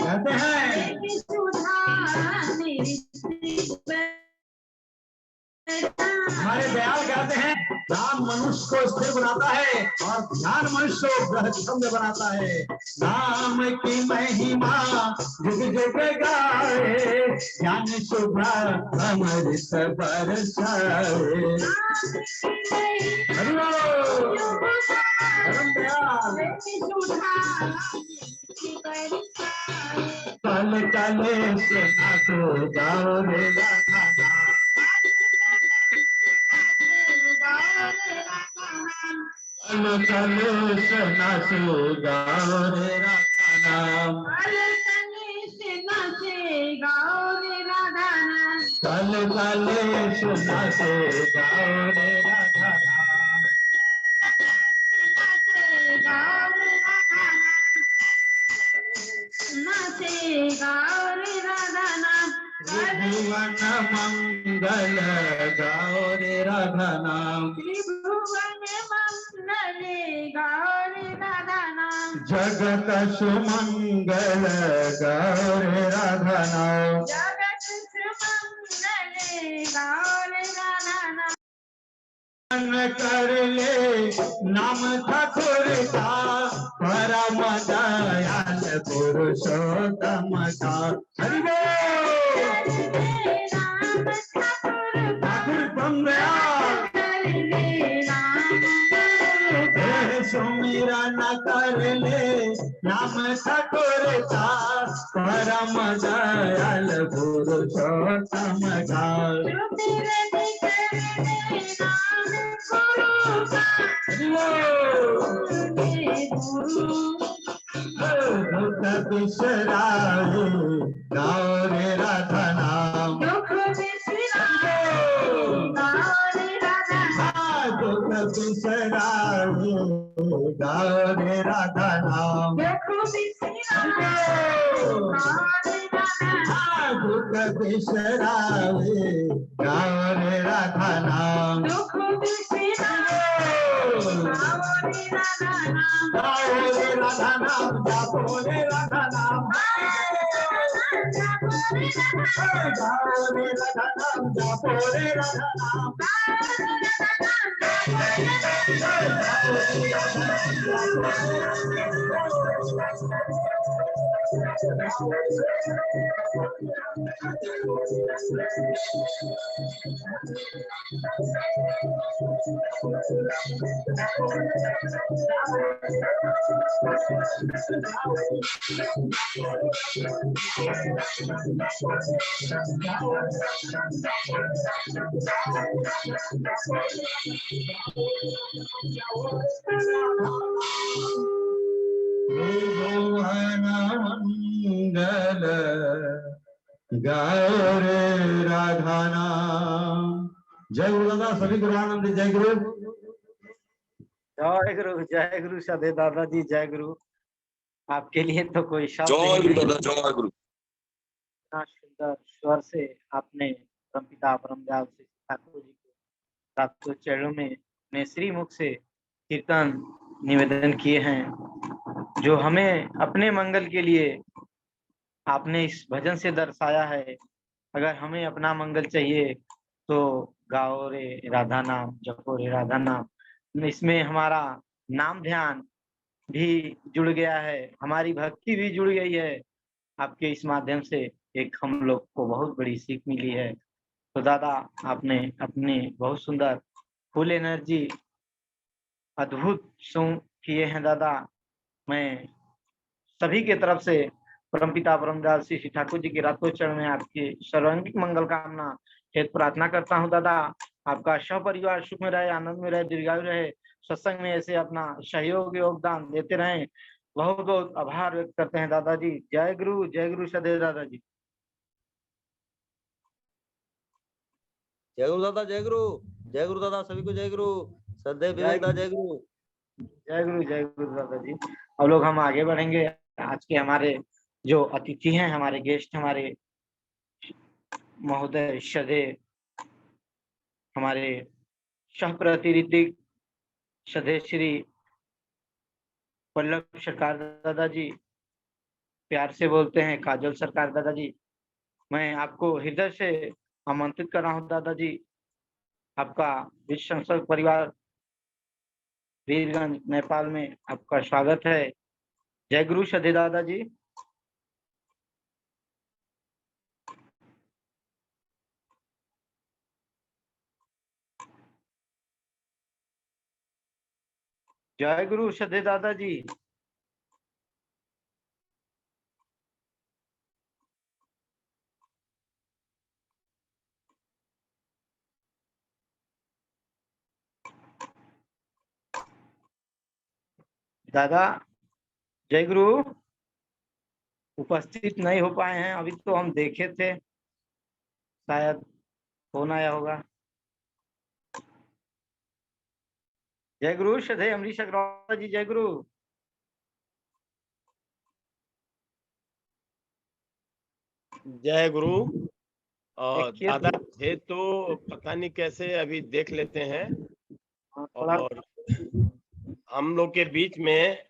[SPEAKER 9] कहते हैं हमारे दयाल कहते हैं नाम मनुष्य को स्थिर बनाता है और ध्यान मनुष्य को ग्रहक्षम्य बनाता है। नाम की महिमा जुग जुग गाए, ज्ञान शुभा अमृत बरसाए। हरि बोल। परम दयाल। कल कल से नाचो गाओ रे राधा नाम। कल कल से नाचो गाओ रे राधा नाम। कल कल से नाचो गाओ रे राधा नाम। त्रिभुवन मंगल गाओ रे राधा नाम। जगत सुमंगल गाओ रे राधा नाम। कर ले नाम ठाकुर का, परम दयाल पुरुषोत्तम का। हरि बोल। ठाकुर तुम दयाल। सुमिरन कर ले नाम ठाकुर का, परम दयाल पुरुषोत्तम का। दुख बिसराए गाओ रे राधा नाम। दुख बिसराए गाओ रे राधा नाम। दुख बिसराए गाओ रे राधा नाम। गाओ रे राधा नाम, जपो रे राधा नाम। गाओ रे राधा नाम, जपो रे राधा नाम। त्रिभुवन मंगल गाओ रे राधा नाम। जय गुरु दादा, सभी गुरुआनंद, जय गुरु।
[SPEAKER 2] जय गुरु सदे दादाजी, जय गुरु। आपके लिए तो कोई शब्द
[SPEAKER 10] जय
[SPEAKER 2] नहीं
[SPEAKER 10] गुरु
[SPEAKER 2] है।
[SPEAKER 10] दादा, जय गुरु।
[SPEAKER 2] इतना सुंदर स्वर से आपने परमपिता परमदयाल श्री ठाकुर जी को रातों चरणों में अपने श्री मुख से कीर्तन निवेदन किए हैं, जो हमें अपने मंगल के लिए आपने इस भजन से दर्शाया है। अगर हमें अपना मंगल चाहिए तो गाओ रे राधा नाम, जपो रे राधा नाम। इसमें हमारा नाम ध्यान भी जुड़ गया है, हमारी भक्ति भी जुड़ गई है। आपके इस माध्यम से एक हम लोग को बहुत बड़ी सीख मिली है। तो दादा, आपने अपने बहुत सुंदर फुल एनर्जी अद्भुत सॉन्ग किए हैं दादा। मैं सभी के तरफ से परमपिता परमदयाल श्री ठाकुर जी के रातों चरण में आपकी सर्वांगिक मंगल कामना हेतु प्रार्थना करता हूँ दादा। आपका सपरिवार सुख में रहे, आनंद में रहे, दीर्घायु रहे, सत्संग में ऐसे अपना सहयोग योगदान देते रहें। बहुत बहुत आभार व्यक्त करते हैं दादाजी। जय गुरु सदैव दादाजी।
[SPEAKER 3] जय गुरु दादा, जय गुरु दादा, सभी को जय गुरु। सदैव विवेक दादा, जय गुरु।
[SPEAKER 2] जय गुरु दादाजी। अब लोग हम आगे बढ़ेंगे। आज के हमारे जो अतिथि हैं, हमारे गेस्ट, हमारे महोदय सदैव, हमारे सह प्रतिनिधि सदैव श्री पल्लव सरकार दादाजी, प्यार से बोलते हैं काजल सरकार दादाजी। मैं आपको हृदय से आमंत्रित कर रहा हूँ दादाजी आपका विश्व संसर्ग परिवार वीरगंज नेपाल में आपका स्वागत है। जय गुरु सधे दादा जी। जय गुरु सधे दादा जी। दादा जय गुरु उपस्थित नहीं हो पाए हैं, अभी तो हम देखे थे, शायद फोन आया होगा। जय गुरु सधे अमरीश अग्रवाल जी। जय गुरु।
[SPEAKER 5] जय गुरु। और
[SPEAKER 2] देखिए
[SPEAKER 5] दादा थे तो पता नहीं कैसे, अभी देख लेते हैं।
[SPEAKER 2] थोड़ा
[SPEAKER 5] और हम लोग के बीच में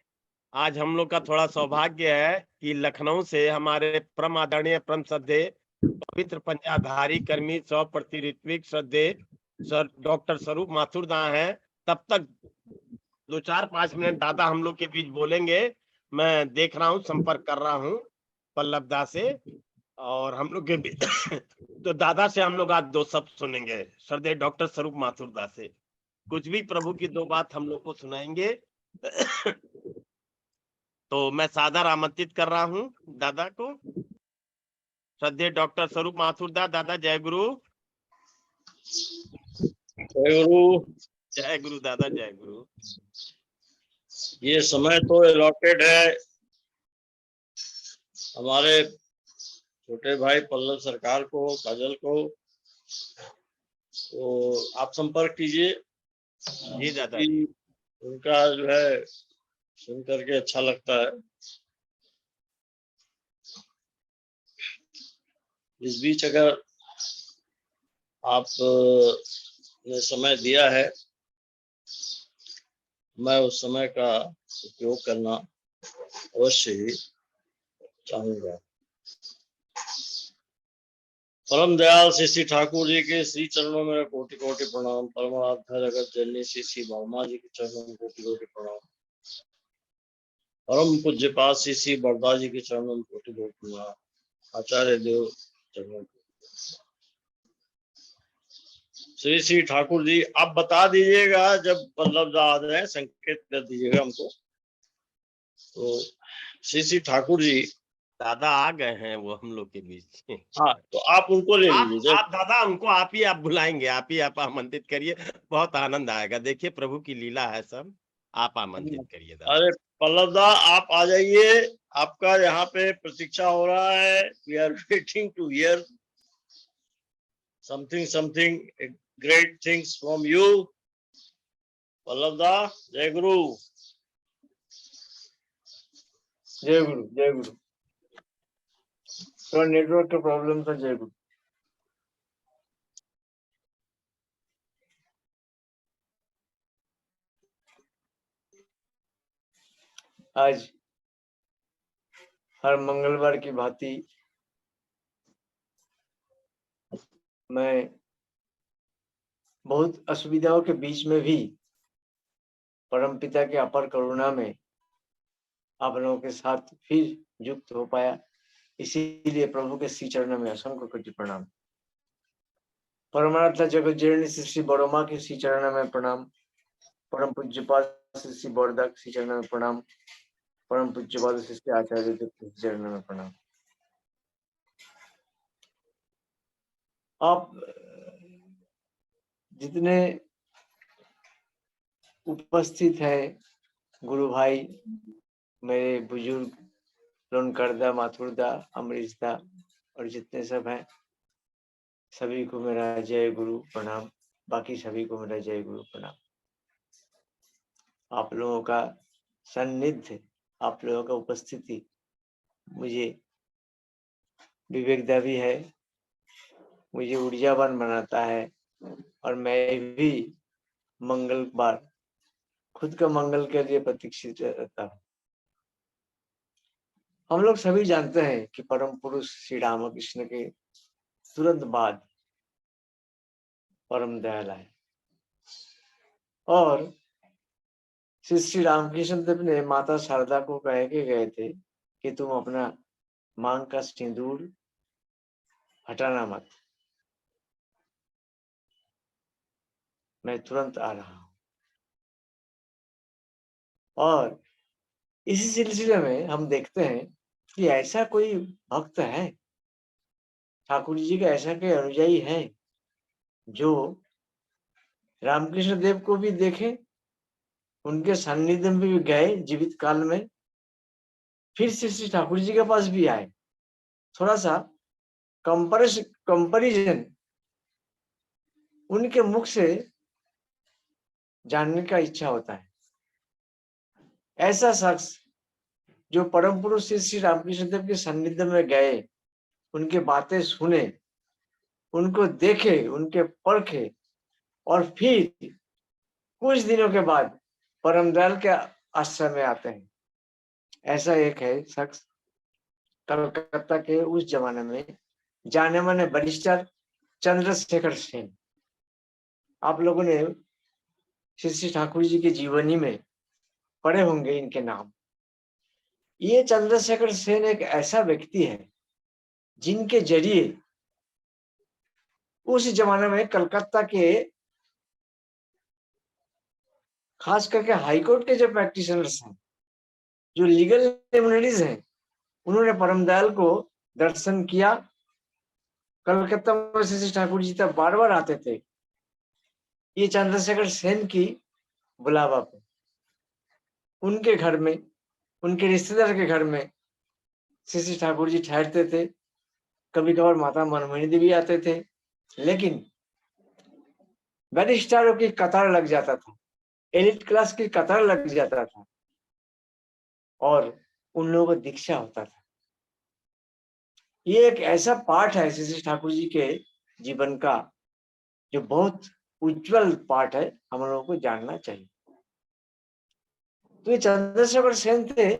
[SPEAKER 5] आज हम लोग का थोड़ा सौभाग्य है कि लखनऊ से हमारे परम आदरणीय परम श्रद्धेय पवित्र पंजाधारी कर्मी 100% ऋत्विक श्रद्धेय सर डॉक्टर स्वरूप माथुरदा हैं। तब तक 2-4-5 मिनट दादा हम लोग के बीच बोलेंगे। मैं देख रहा हूँ, संपर्क कर रहा हूँ पल्लव दा से, और हम लोग के बीच तो दादा से हम लोग आज 2 शब्द सुनेंगे, श्रद्धेय डॉक्टर स्वरूप माथुरदा से कुछ भी प्रभु की 2 बात हम लोग को सुनाएंगे। तो मैं सादर आमंत्रित कर रहा हूँ दादा को। श्रद्धेय डॉक्टर स्वरूप माथुरदा दादा। जय गुरु।
[SPEAKER 10] जय गुरु।
[SPEAKER 5] जय गुरु दादा। जय गुरु।
[SPEAKER 10] ये समय तो अलॉटेड है हमारे छोटे भाई पल्लव सरकार को, काजल को, तो आप संपर्क कीजिए।
[SPEAKER 5] जी दादा जी।
[SPEAKER 10] उनका जो है सुन करके अच्छा लगता है। इस बीच अगर आप ने समय दिया है, मैं उस समय का उपयोग करना अवश्य ही चाहूंगा। परम दयाल श्री ठाकुर जी के श्री चरणों में कोटि कोटि प्रणाम। परमाराध्य जगत जननी श्री वर्मा जी के चरणों में कोटि कोटि प्रणाम। परम पूज्य पास श्री बरदा जी के चरणों में कोटि कोटि प्रणाम। आचार्य देव चरणों में। श्री ठाकुर जी आप बता दीजिएगा जब पल्लव दा आ जाए, संकेत कर दीजिएगा हमको। तो श्री ठाकुर जी
[SPEAKER 5] दादा आ गए हैं वो हम लोग के बीच।
[SPEAKER 10] हाँ, तो आप उनको ले लीजिए।
[SPEAKER 5] आप दादा उनको आप ही बुलाएंगे, आप ही आमंत्रित करिए, बहुत आनंद आएगा। देखिए प्रभु की लीला है सब, आप आमंत्रित करिए दादा।
[SPEAKER 10] अरे पल्लव दा आप आ जाइए, आपका यहाँ पे प्रतीक्षा हो रहा है। We are waiting to hear something great things from you. Pallav da जय गुरु।
[SPEAKER 3] जय गुरु जय गुरु। थोड़ा नेटवर्क का प्रॉब्लम था। जय गुरु। आज हर मंगलवार की भांति मैं बहुत असुविधाओं के बीच में भी परमपिता के अपार करुणा में आप लोगों के साथ फिर युक्त हो पाया, इसीलिए प्रभु के श्री चरणों में असंख्य कोटि प्रणाम। परमार्थ जगत जननी श्री बड़ोमा के श्री चरणों में प्रणाम। परम पूज्यपाद श्री बरदा के श्री चरणों में प्रणाम। परम पूज्यपाद श्री आचार्य देव के श्री चरणों में प्रणाम। आप जितने उपस्थित हैं गुरु भाई, मेरे बुजुर्ग लोनकरदा, माथुरदा, अमरीशदा और जितने सब हैं, सभी को मेरा जय गुरु प्रणाम। बाकी सभी को मेरा जय गुरु प्रणाम। आप लोगों का सान्निध्य, आप लोगों का उपस्थिति मुझे विवेकदा भी है, मुझे ऊर्जावान बनाता है, और मैं भी मंगलवार खुद का मंगल के लिए प्रतीक्षित रहता हूँ। हम लोग सभी जानते हैं कि परम पुरुष श्री रामकृष्ण के तुरंत बाद
[SPEAKER 11] परम दयाल आए और श्री रामकृष्ण देव ने माता शारदा को कह के गए थे कि तुम अपना मांग का सिंदूर हटाना मत, मैं तुरंत आ रहा हूं। और इसी सिलसिले में हम देखते हैं कि ऐसा कोई भक्त है, ठाकुर जी का ऐसा कोई अनुयायी है जो रामकृष्ण देव को भी देखे, उनके सान्निध्य में भी गए जीवित काल में, फिर श्री ठाकुर जी के पास भी आए। थोड़ा सा कंपैरिजन उनके मुख से जानने का इच्छा होता है। ऐसा शख्स जो परम पुरुष श्री रामकृष्ण देव के सान्निध्य में गए, उनके बातें सुने, उनको देखे, उनके परखे और फिर कुछ दिनों के बाद परम दयाल के आश्रम में आते हैं, ऐसा एक है शख्स कलकत्ता के उस जमाने में जाने माने बैरिस्टर चंद्रशेखर सेन। आप लोगों ने श्री ठाकुर जी की जीवनी में पढ़े होंगे इनके नाम। ये चंद्रशेखर सेन एक ऐसा व्यक्ति है जिनके जरिए उस जमाने में कलकत्ता के खास करके हाईकोर्ट के जो प्रैक्टिशनर्स हैं, जो लीगल लेमनरीज हैं, उन्होंने परम दयाल को दर्शन किया। कलकत्ता में श्री ठाकुर जी तक बार बार आते थे। ये चंद्रशेखर सेन की बुलावा पे उनके घर में, उनके रिश्तेदार के घर में श्री ठाकुर जी ठहरते थे। कभी कभार माता मनमोहिनी देवी आते थे, लेकिन बैरिस्टरों की कतार लग जाता था, एलिट क्लास की कतार लग जाता था और उन लोगों को दीक्षा होता था। ये एक ऐसा पार्ट है श्री ठाकुर जी के जीवन का जो बहुत उज्जवल पार्ट है, हम लोगों को जानना चाहिए। तो ये चंद्रशेखर सेन थे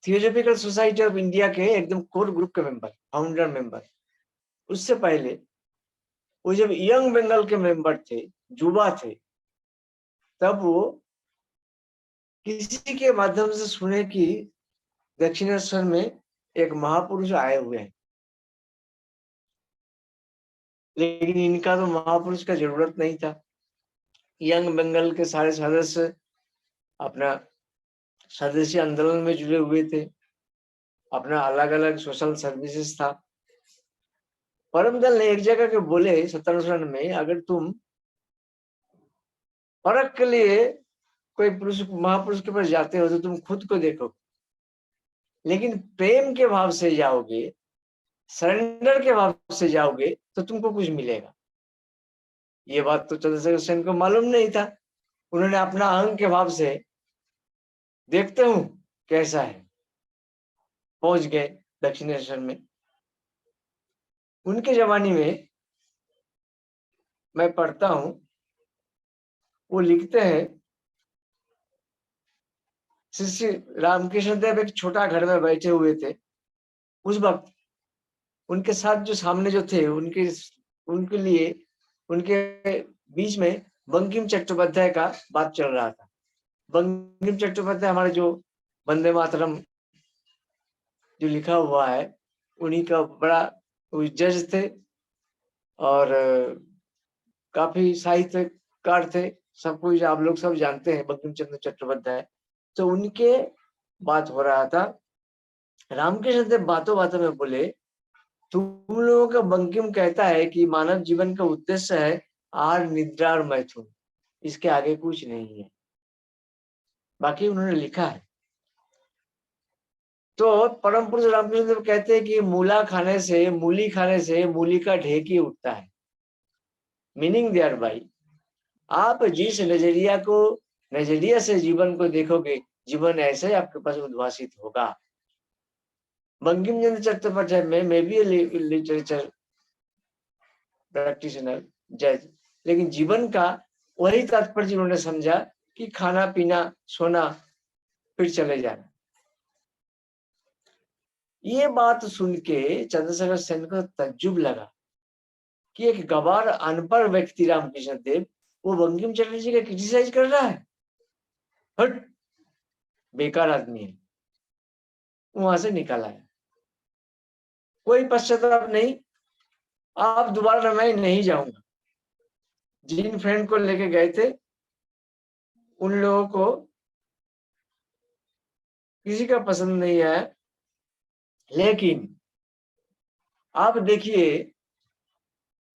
[SPEAKER 11] थियोजॉफिकल सोसाइटी ऑफ इंडिया के एकदम कोर ग्रुप के मेंबर, फाउंडर मेंबर। उससे पहले वो जब यंग बंगाल के मेंबर थे, युवा थे, तब वो किसी के माध्यम से सुने कि दक्षिणेश्वर में एक महापुरुष आए हुए हैं, लेकिन इनका तो महापुरुष का जरूरत नहीं था। यंग बंगाल के सारे सदस्य अपना स्वदेशी आंदोलन में जुड़े हुए थे, अपना अलग अलग सोशल सर्विसेज था। परम दयाल ने एक जगह के बोले 17 में, अगर तुम परख के लिए कोई पुरुष महापुरुष के पास जाते हो तो तुम खुद को देखो, लेकिन प्रेम के भाव से जाओगे, सरेंडर के भाव से जाओगे तो तुमको कुछ मिलेगा। ये बात तो चंद्रशेखर सेन को मालूम नहीं था। उन्होंने अपना अहंग के भाव से देखते हूं कैसा है पहुंच गए दक्षिणेश्वर में। उनके जमाने में मैं पढ़ता हूं, वो लिखते हैं श्री रामकृष्ण देव एक छोटा घर में बैठे हुए थे। उस वक्त उनके साथ जो सामने जो थे, उनके लिए उनके बीच में बंकिम चट्टोपाध्याय का बात चल रहा था। बंकिम चट्टोपाध्याय हमारे जो वंदे मातरम जो लिखा हुआ है, उन्हीं का बड़ा जज थे और काफी साहित्यकार थे। सब कुछ आप लोग सब जानते हैं बंकिम चंद्र चट्टोपाध्याय। तो उनके बात हो रहा था। रामकृष्ण देव बातों बातों में बोले, तुम लोगों का बंकिम कहता है कि मानव जीवन का उद्देश्य है आहार, निद्रा और मैथुन, इसके आगे कुछ नहीं है। बाकी उन्होंने लिखा है। तो परम पुरुष रामकृष्ण देव कहते हैं कि मूली खाने से मूली का ढेकी उठता है। मीनिंग देयर बाई, आप जिस नजरिया से जीवन को देखोगे, जीवन ऐसे ही आपके पास उद्भासित होगा। बंकिम चंद्र चट्टोपाध्याय में मैं भी लिटरेचर प्रैक्टिशनर, जज, लेकिन जीवन का वही तात्पर्य उन्होंने समझा कि खाना पीना सोना फिर चले जाना। ये बात सुन के चंद्रशेखर सेन को तज्जुब लगा कि एक गवार अनपढ़ व्यक्ति रामकृष्ण देव वो बंकिम चटर्जी का क्रिटिसाइज कर रहा है, हट बेकार आदमी है। वहां से निकल आया, कोई पश्चाताप नहीं, आप दोबारा मैं नहीं जाऊंगा। जिन फ्रेंड को लेके गए थे उन लोगों को किसी का पसंद नहीं आया, लेकिन आप देखिए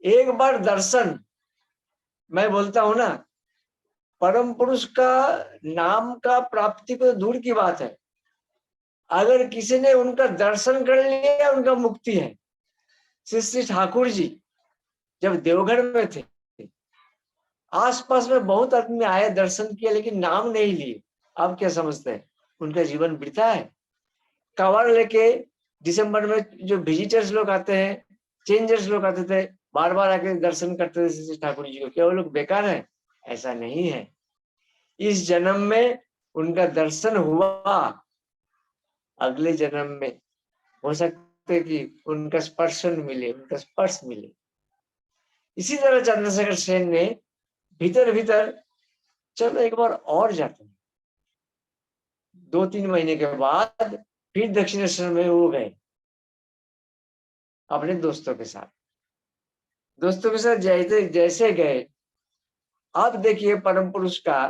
[SPEAKER 11] एक बार दर्शन, मैं बोलता हूं ना, परम पुरुष का नाम का प्राप्ति को दूर की बात है, अगर किसी ने उनका दर्शन कर लिया उनका मुक्ति है। श्री ठाकुर जी जब देवघर में थे, आसपास में बहुत आदमी आए, दर्शन किया, लेकिन नाम नहीं लिए। आप क्या समझते हैं, उनका जीवन वृथा है? कवर लेके दिसंबर में जो विजिटर्स लोग आते हैं, चेंजर्स लोग आते थे, बार बार आके दर्शन करते थे श्री ठाकुर जी को, क्या वो लोग बेकार है? ऐसा नहीं है। इस जन्म में उनका दर्शन हुआ, अगले जन्म में हो सकते कि उनका स्पर्शन मिले, उनका स्पर्श मिले। इसी तरह चंद्रशेखर सेन ने भीतर भीतर चलो एक बार और जाते हैं। 2-3 महीने के बाद फिर दक्षिणेश्वर में वो गए अपने दोस्तों के साथ। दोस्तों के साथ जैसे गए, आप देखिए परम पुरुष का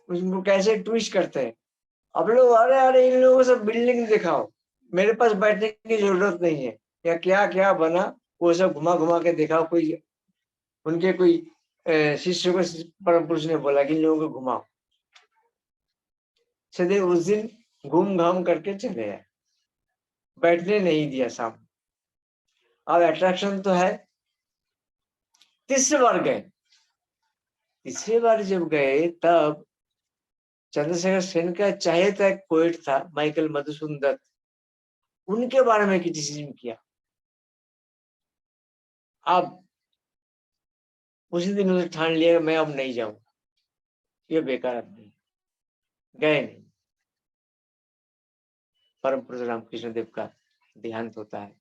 [SPEAKER 11] उसको कैसे ट्विस्ट करते हैं। अब लोग अरे अरे इन लोगों से बिल्डिंग दिखाओ, मेरे पास बैठने की जरूरत नहीं है, या क्या क्या बना वो सब घुमा घुमा के दिखाओ। कोई उनके कोई शिष्य को परम पुरुष ने बोला कि इन लोगों को घुमाओ, सदैव उस दिन घूम घाम करके चले आए, बैठने नहीं दिया सामने। अब अट्रैक्शन तो है। तीसरी बार गए, तीसरी बार जब गए तब चंद्रशेखर सेन का चाहेता एक पोएट था माइकल मधुसूदन दत्त, उनके बारे में क्रिटिसिज्म किया। अब उसी दिन उन्होंने ठान लिया मैं अब नहीं जाऊंगा, ये बेकार आदमी। गए नहीं। परम पुरुष रामकृष्ण देव का देहांत होता है,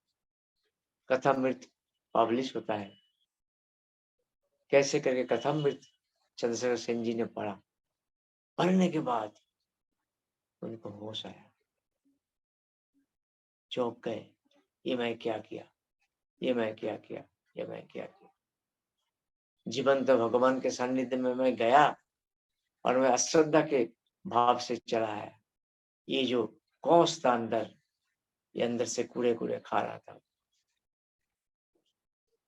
[SPEAKER 11] कथामृत पब्लिश होता है। कैसे करके कथामृत चंद्रशेखर सेन जी ने पढ़ा, पढ़ने के बाद उनको होश आया, चौंक गए, ये मैं क्या किया, ये मैं क्या किया, ये मैं क्या किया। जीवंत भगवान के सानिध्य में मैं गया और मैं अश्रद्धा के भाव से चला आया। ये जो कौश था अंदर, ये अंदर से कूड़े कूड़े खा रहा था।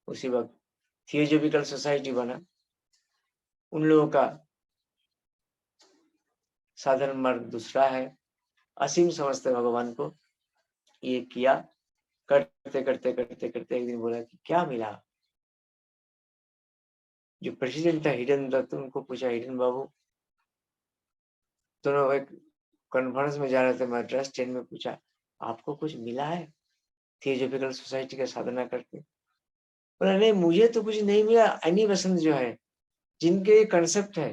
[SPEAKER 11] उसी वक्त थियोजॉफिकल सोसाइटी बना, उन लोगों का साधारण मार्ग दूसरा है, असीम समझते भगवान को। ये किया, करते करते करते करते एक दिन बोला कि क्या मिला। जो प्रेसिडेंट था हिडन दत्त, उनको पूछा, हिडन बाबू, दोनों एक कॉन्फ्रेंस में जा रहे थे मद्रास ट्रेन में, पूछा आपको कुछ मिला है थियोजॉफिकल सोसाइटी का साधना करके? बोला नहीं मुझे तो कुछ नहीं मिला। अनी बसंत जो है, जिनके कंसेप्ट है,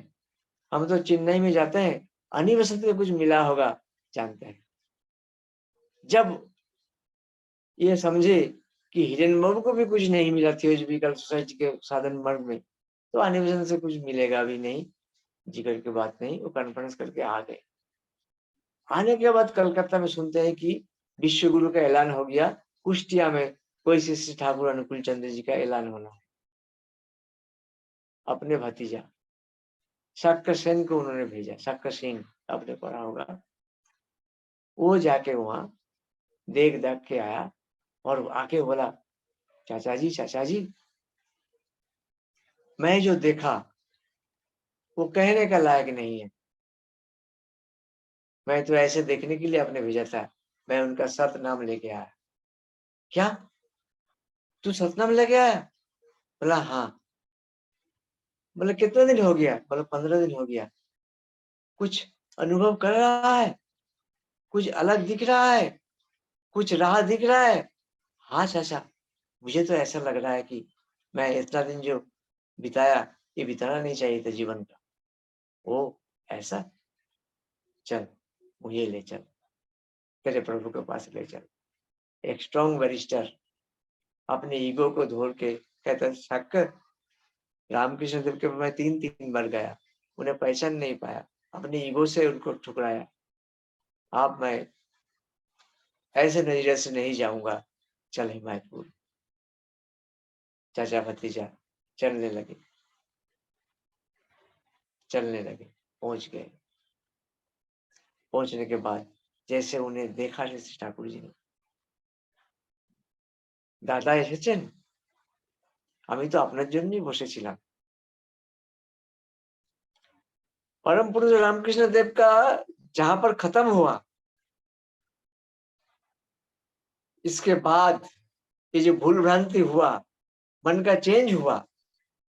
[SPEAKER 11] हम तो चेन्नई में जाते हैं, अनी बसंत को कुछ मिला होगा जानते हैं। जब ये समझे कि हिडन बाबू को भी कुछ नहीं मिला थियोजॉफिकल सोसाइटी के साधन मार्ग में, तो अनी बसंत से कुछ मिलेगा भी नहीं, जिक्र की बात नहीं। वो कॉन्फ्रेंस करके आ गए। आने के बाद कलकत्ता में सुनते हैं कि विश्व गुरु का ऐलान हो गया, कुष्टिया में कोई श्री ठाकुर अनुकूल चंद्र जी का ऐलान होना है। अपने भतीजा शक्कर सेन को उन्होंने भेजा, शक्कर सिंह आपने पढ़ा होगा। वो जाके वहां देख के आया और आके बोला, चाचा जी मैं जो देखा वो कहने का लायक नहीं है। मैं तो ऐसे देखने के लिए आपने भेजा था, मैं उनका सतनाम लेके आया। क्या तू सतनाम लेके आया? बोला हाँ। बोला कितना दिन हो गया? बोला 15 दिन हो गया। कुछ अनुभव कर रहा है? कुछ अलग दिख रहा है? कुछ राह दिख रहा है? हाँ चाचा, मुझे तो ऐसा लग रहा है कि मैं इतना दिन जो बिताया, ये बिताना नहीं चाहिए था जीवन का। ओ ऐसा, चल मुझे ले चल। तेरे प्रभु के पास ले चल। एक स्ट्रॉन्ग बैरिस्टर अपने ईगो को धोर के कहता शक्कर, रामकृष्ण देव के मैं 3 बार गया, उन्हें पहचान नहीं पाया, अपने ईगो से उनको ठुकराया। आप मैं ऐसे नजरिए से नहीं जाऊंगा, चल हिमायतपुर। चाचा भतीजा चलने लगे, पहुंच गए। पहुंचने के बाद जैसे उन्हें देखा श्री ठाकुर जी ने, দাদা এসেছেন, আমি তো আপনার জন্যই বসেছিলাম। परम पुरुष रामकृष्ण देव का जहां पर खत्म हुआ, इसके बाद ये जो भूल भ्रांति हुआ, मन का चेंज हुआ,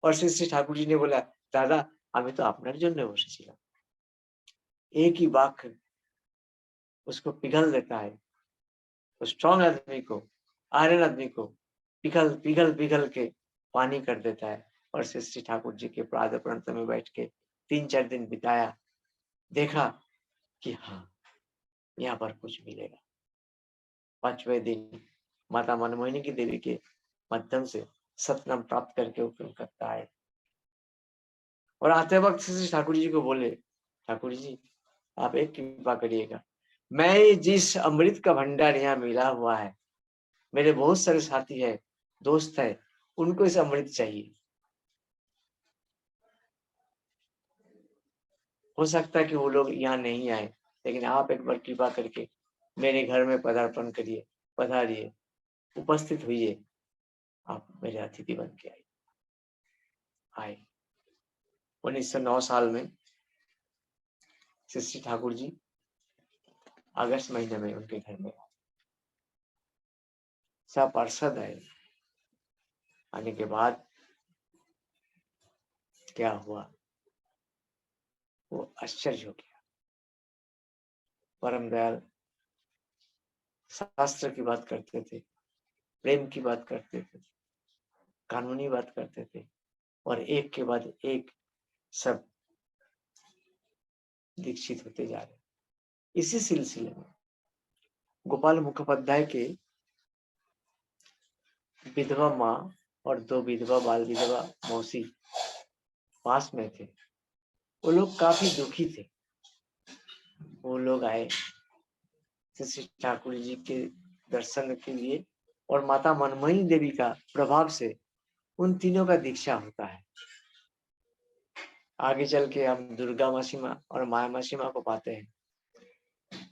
[SPEAKER 11] और श्री ठाकुर जी ने बोला दादा আমি তো আপনার জন্য বসেছিলাম। एक ही वाक्य उसको पिघल देता है, तो स्ट्रॉन्ग आदमी को, आयरन आदमी को पिघल पिघल पिघल के पानी कर देता है। और श्री ठाकुर जी के प्राद प्रांत में बैठ के 3-4 दिन बिताया, देखा कि हाँ यहाँ पर कुछ मिलेगा। 5वें दिन माता मनमोहिनी की देवी के माध्यम से सतनाम प्राप्त करके वो कलकत्ता आए, और आते वक्त श्री ठाकुर जी को बोले ठाकुर जी आप एक कृपा करिएगा, मैं जिस अमृत का भंडार यहाँ मिला हुआ है, मेरे बहुत सारे साथी है, दोस्त है, उनको इस अमृत चाहिए। हो सकता है कि वो लोग यहाँ नहीं आए, लेकिन आप एक बार कृपा करके मेरे घर में पदार्पण करिए, पधारिए, उपस्थित हुई, आप मेरे अतिथि बन के आए। 1909 साल में श्री ठाकुर जी अगस्त महीने में उनके घर में सब पार्षद आए। आने के बाद क्या हुआ, वो आश्चर्य हो गया। परम दयाल शास्त्र की बात करते थे, प्रेम की बात करते थे, कानूनी बात करते थे, और एक के बाद एक सब दीक्षित होते जा रहे। इसी सिलसिले में गोपाल मुखोपाध्याय के विधवा माँ और 2 विधवा बाल विधवा मौसी पास में थे। वो लोग काफी दुखी थे। वो लोग आए श्री ठाकुर जी के दर्शन के लिए, और माता मनमोहिनी देवी का प्रभाव से उन तीनों का दीक्षा होता है। आगे चल के हम दुर्गा मासीमा और माया मासीमा को पाते हैं।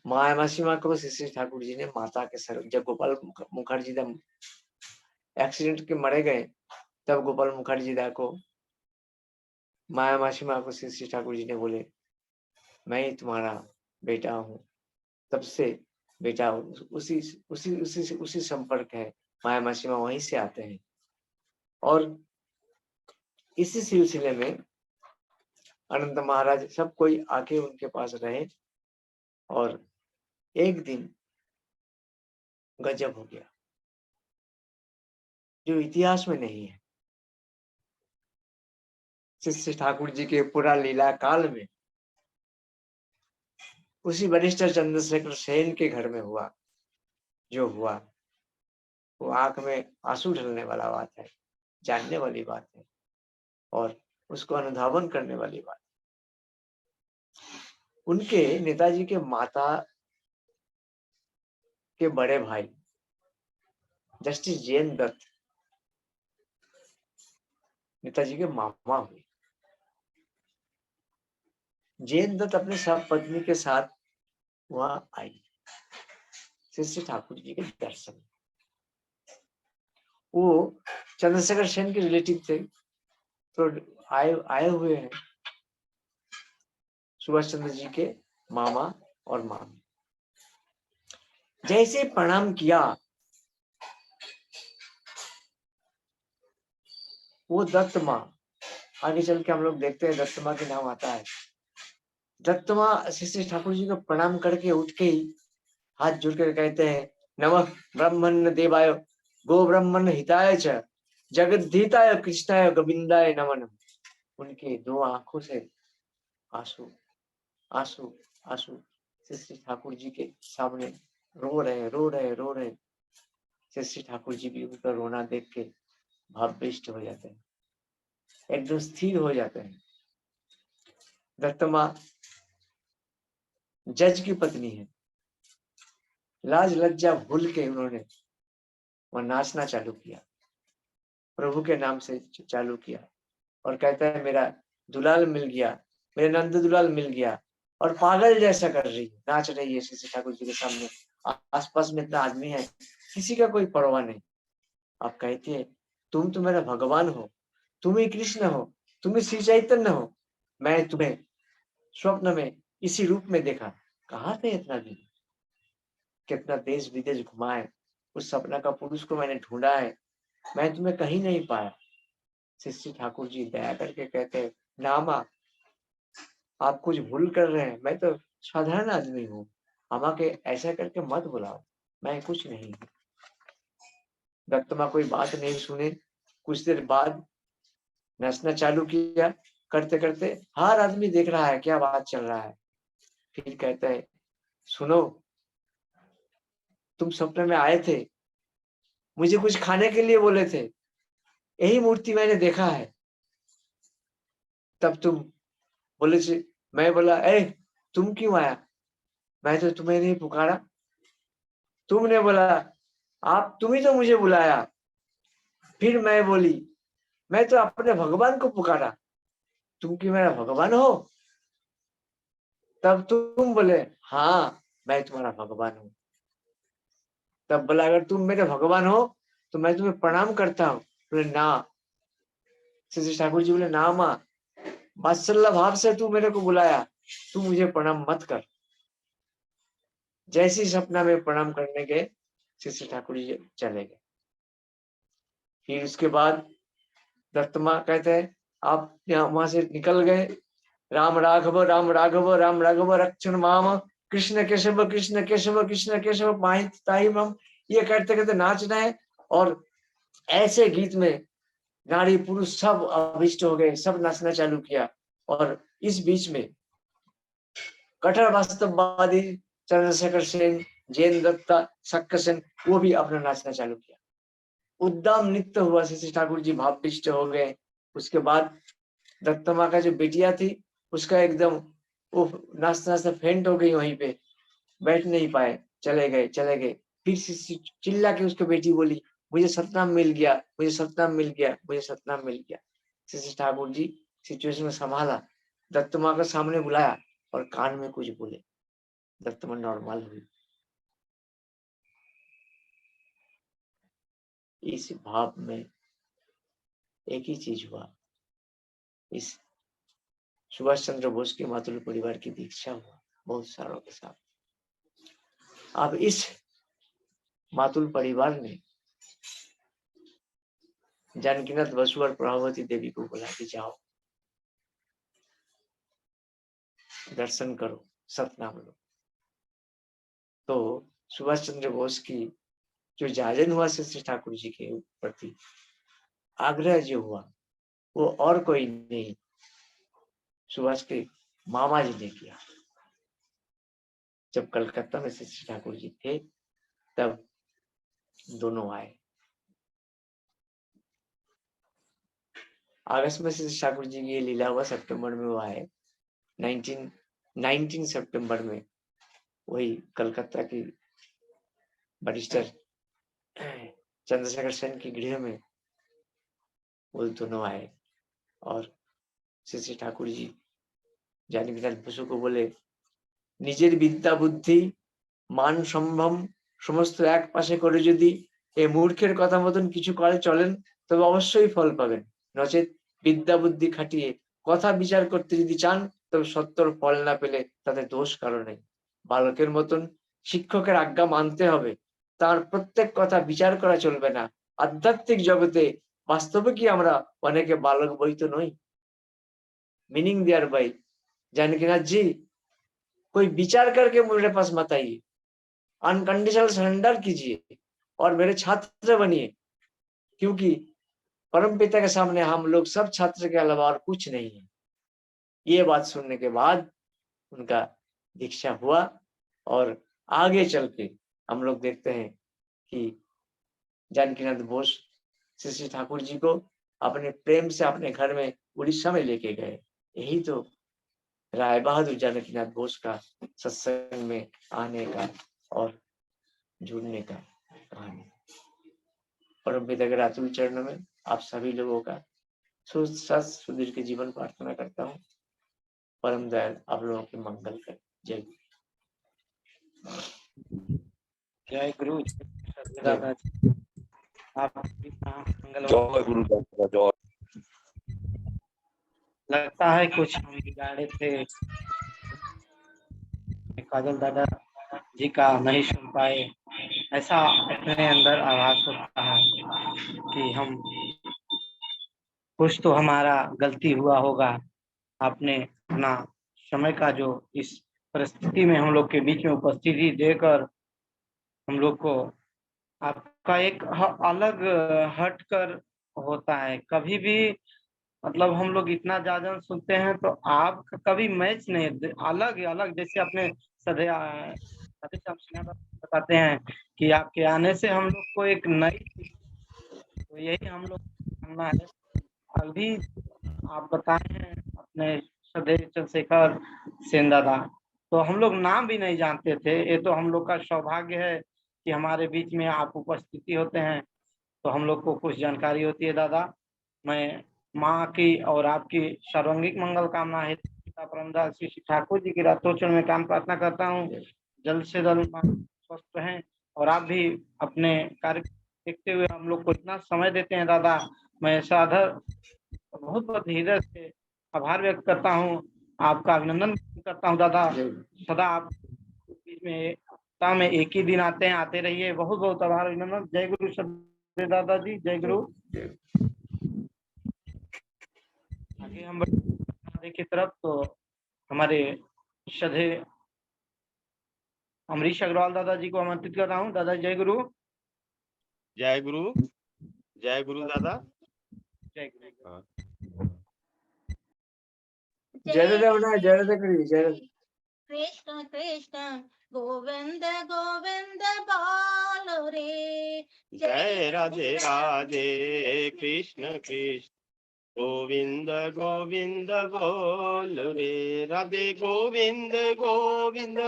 [SPEAKER 11] माया मासीमा को श्री ठाकुर जी ने माता के सर, जब गोपाल मुखर्जी दा एक्सीडेंट के मरे गए, तब गोपाल मुखर्जी दा को माया मासीमा को श्री ठाकुर जी ने बोले मैं ही तुम्हारा बेटा हूँ। तब से बेटा उसी उसी उसी उसी संपर्क है, माया मासीमा वहीं से आते हैं। और इसी सिलसिले में अनंत महाराज सब कोई आके उनके पास रहे, और एक दिन गजब हो गया जो इतिहास में नहीं है। श्री ठाकुर जी के पूरा लीला काल में उसी बैरिस्टर चंद्रशेखर सेन के घर में हुआ जो हुआ, वो आंख में आंसू ढलने वाला बात है, जानने वाली बात है, और उसको अनुधावन करने वाली बात। उनके नेताजी के माता के बड़े भाई जस्टिस जैन दत्त नेताजी के मामा हुए। जैन दत्त अपने सब पत्नी के साथ वहां आई श्री ठाकुर जी के दर्शन। वो चंद्रशेखर सेन के रिलेटिव थे, तो आए हुए हैं सुभाष चंद्र जी के मामा और मामी। जैसे प्रणाम किया, वो दत्त माँ, आगे चल के हम लोग देखते हैं दत्त माँ के नाम आता है। दत्त माँ श्री ठाकुर जी को प्रणाम करके उठ के ही हाथ जोड़ कर कहते हैं नमः ब्रह्मण्य देवाय गो ब्रह्मण्य हिताय च जगद्धिताय कृष्णाय गोविंदाय नमः। उनके 2 आंखों से आंसू आंसू आंसू श्री ठाकुर जी के सामने रो रहे हैं, रो रहे हैं, रो रहे हैं। श्री ठाकुर जी भी उनका रोना देख के भावविष्ट हो जाते हैं, एकदम स्थिर हो जाते हैं। दत्तमा जज की पत्नी है, लाज लज्जा भूल के उन्होंने वो नाचना चालू किया, प्रभु के नाम से चालू किया और कहता है मेरा दुलाल मिल गया, मेरे नंद दुलाल मिल गया, और पागल जैसा कर रही है, नाच रही है श्री ठाकुर जी के सामने। आसपास में इतना आदमी है, किसी का कोई परवाह नहीं। आप कहती है तुम तो मेरा भगवान हो, तुम ही कृष्ण हो, तुम ही श्री चैतन्य हो, मैं तुम्हें स्वप्न में इसी रूप में देखा। कहाँ थे इतना दिन, कितना देश विदेश घुमाए, उस सपना का पुरुष को मैंने ढूंढा है, मैं तुम्हें कहीं नहीं पाया। श्री ठाकुर जी दया करके कहते हैं ना माँ, आप कुछ भूल कर रहे हैं, मैं तो साधारण आदमी हूँ, अम्मा के ऐसा करके मत बुलाओ, मैं कुछ नहीं हूँ। दत्तमा कोई बात नहीं सुने, कुछ देर बाद नचना चालू किया, करते करते हर आदमी देख रहा है क्या बात चल रहा है। फिर कहता है सुनो, तुम सपने में आए थे, मुझे कुछ खाने के लिए बोले थे, यही मूर्ति मैंने देखा है। तब तुम बोले से, मैं बोला ए तुम क्यों आया, मैं तो तुम्हें नहीं पुकारा। तुमने बोला आप, तुम ही तो मुझे बुलाया। फिर मैं बोली मैं तो अपने भगवान को पुकारा, तुम की मेरा भगवान हो। तब तुम बोले हाँ मैं तुम्हारा भगवान हूँ। तब बोला अगर तुम मेरे भगवान हो तो मैं तुम्हें प्रणाम करता हूँ। बोले ना, श्री ठाकुर जी बोले ना माँ, वात्सल्य भाव से तू मेरे को बुलाया, तू मुझे प्रणाम मत कर। जैसे ही सपना में प्रणाम करने गए, श्री ठाकुर जी चले गए। फिर उसके बाद दत्तमा कहते हैं आप यहाँ वहां से निकल गए, राम राघव राम राघव राम राघव रक्षण माम, कृष्ण केशव कृष्ण केशव कृष्ण केशव पाहित ताहि मम, ये करते करते नाचना है। और ऐसे गीत में नारी पुरुष सब अभिष्ट हो गए, सब नाचना चालू किया। और इस बीच में कठोर वास्तववादी चंद्रशेखर सेन, जैन दत्ता, शक्कर सेन, वो भी अपना नाचना चालू किया। उद्दाम नृत्य हुआ, श्री ठाकुर जी भावविष्ट हो गए। उसके बाद दत्तमा का जो बेटिया थी उसका एकदम वो नाचते नाचते फेंट हो गई, वहीं पे बैठ नहीं पाए, चले गए चले गए। फिर चिल्ला के उसकी बेटी बोली मुझे सतनाम मिल गया, मुझे सतनाम मिल गया, मुझे सतनाम मिल गया। श्री ठाकुर जी सिचुएशन में संभाला, दत्तमा को सामने बुलाया और कान में कुछ बोले, दत्तमा नॉर्मल हुई। इस भाव में एक ही चीज हुआ, इस सुभाष चंद्र बोस के मातृ परिवार की दीक्षा हुआ बहुत सारों के साथ। अब इस मातुल परिवार ने जानकीनाथ बसु और प्रभावती देवी को बोला कि जाओ दर्शन करो, सतनाम लो। तो सुभाष चंद्र बोस की जो जाजन हुआ श्री ठाकुर जी के प्रति, आग्रह जो हुआ, वो और कोई नहीं, सुभाष के मामा जी ने किया। जब कलकत्ता में श्री ठाकुर जी थे तब दोनों आए। अगस्त में श्री ठाकुर जी की ये लीला हुआ, सितंबर में वो आए। 19 सितंबर में वही कलकत्ता की बैरिस्टर चंद्रशेखर सेन की गृह में वो दोनों आए। और श्री ठाकुर जी जानकीनाथ बसु को बोले নিজের বিদ্যা বুদ্ধি মান সম্ভ্রম সমস্ত এক পাশে করে যদি এই মূর্খের কথা মতন কিছু করে চলেন তবে অবশ্যই ফল পাবেন, নচেত বিদ্যা বুদ্ধি খাটিয়ে কথা বিচার করতে যদি চান তবে সত্তর ফল না পেলে তাতে দোষ কারো নেই। বালকের মতন শিক্ষকের আজ্ঞা মানতে হবে, তার প্রত্যেক কথা বিচার করা চলবে না। আধ্যাত্মিক জগতে বাস্তবে কি আমরা অনেকে বালক বই তো নই। मीनिंग देयर बाय जानकीनाथ जी, कोई विचार करके मेरे पास मत आइए, अनकंडीशनल सरेंडर कीजिए और मेरे छात्र बनिए, क्योंकि परमपिता के सामने हम लोग सब छात्र के अलावा और कुछ नहीं है। ये बात सुनने के बाद उनका दीक्षा हुआ और आगे चल के हम लोग देखते हैं कि जानकीनाथ बोस श्री श्री ठाकुर जी को अपने प्रेम से अपने घर में उड़ीसा में लेके गए। यही तो राय बहादुर जानकीनाथ बोस का सत्संग में आने का और जुड़ने का कहानी। परम पिता के रातुल चरणों में आप सभी लोगों का सुदीर्घ के जीवन प्रार्थना करता हूँ। परम दयाल आप लोगों के मंगल कर। जय
[SPEAKER 2] जय गुरु दादा आप मंगल
[SPEAKER 12] जय गुरु दादा जय।
[SPEAKER 2] लगता है कुछ हम बिगाड़े थे, काजल दादा जी का नहीं सुन पाए, ऐसा अपने अंदर आभास होता है कि हम कुछ तो हमारा गलती हुआ होगा। आपने अपना समय का जो इस परिस्थिति में हम लोग के बीच में उपस्थिति देकर हम लोग को आपका एक अलग हटकर होता है। कभी भी मतलब हम लोग इतना ज्यादा सुनते हैं तो आपका कभी मैच नहीं, अलग अलग जैसे अपने सदैव बताते हैं कि आपके आने से हम लोग को एक नई, तो यही हम लोग करना है। अभी आप बताए हैं अपने सदैव चंद्रशेखर सेन दादा, तो हम लोग नाम भी नहीं जानते थे। ये तो हम लोग का सौभाग्य है कि हमारे बीच में आप उपस्थिति होते हैं तो हम लोग को कुछ जानकारी होती है। दादा मैं माँ की और आपकी सर्वांगीण मंगल कामना है। पिता परमदास श्री श्री ठाकुर जी की रातोचरण में काम प्रार्थना करता हूँ, जल्द से जल्द स्वस्थ रहें। और आप भी अपने कार्य देखते हुए हम लोग को इतना समय देते हैं दादा, मैं साधर बहुत बहुत हृदय से आभार व्यक्त करता हूँ, आपका अभिनंदन करता हूँ दादा। सदा आप बीच में सप्ताह में एक ही दिन आते हैं, आते रहिए। बहुत बहुत आभार अभिनंदन। जय गुरु सदगुरु दादा जी, जय गुरु। आगे हम बढ़े की तरफ तो हमारे श्रद्धे अमरीश अग्रवाल दादा जी को आमंत्रित कर रहा हूँ। दादा जय गुरु।
[SPEAKER 5] जय गुरु, जय गुरु दादा।
[SPEAKER 2] जय गुरु।
[SPEAKER 11] जय दादा बना, जय दादा करिए, जय दादा।
[SPEAKER 4] कृष्ण कृष्ण गोविंद गोविंद बोलो रे,
[SPEAKER 5] जय राधे राधे कृष्ण कृष्ण गोविंद गोविंद बोल रे। राधे गोविंद गोविंद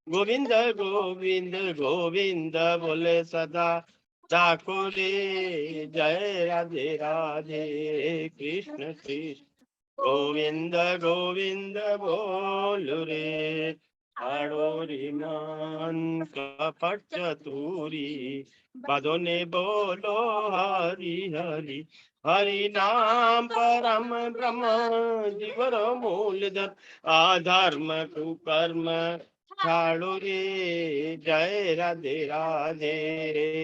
[SPEAKER 5] गोविंद गोविंद गोविंद बोले सदा ठाकुर रे। जय राधे राधे कृष्ण कृष्ण गोविंद गोविंद बोल रे। आड़ोरी मान कपट चतुरी बदोने बोलो हरि हरि। हरि नाम परम ब्रह्म जीवर मूलधर आधर्म कुकर्म छाड़ो रे। जय राधे राधे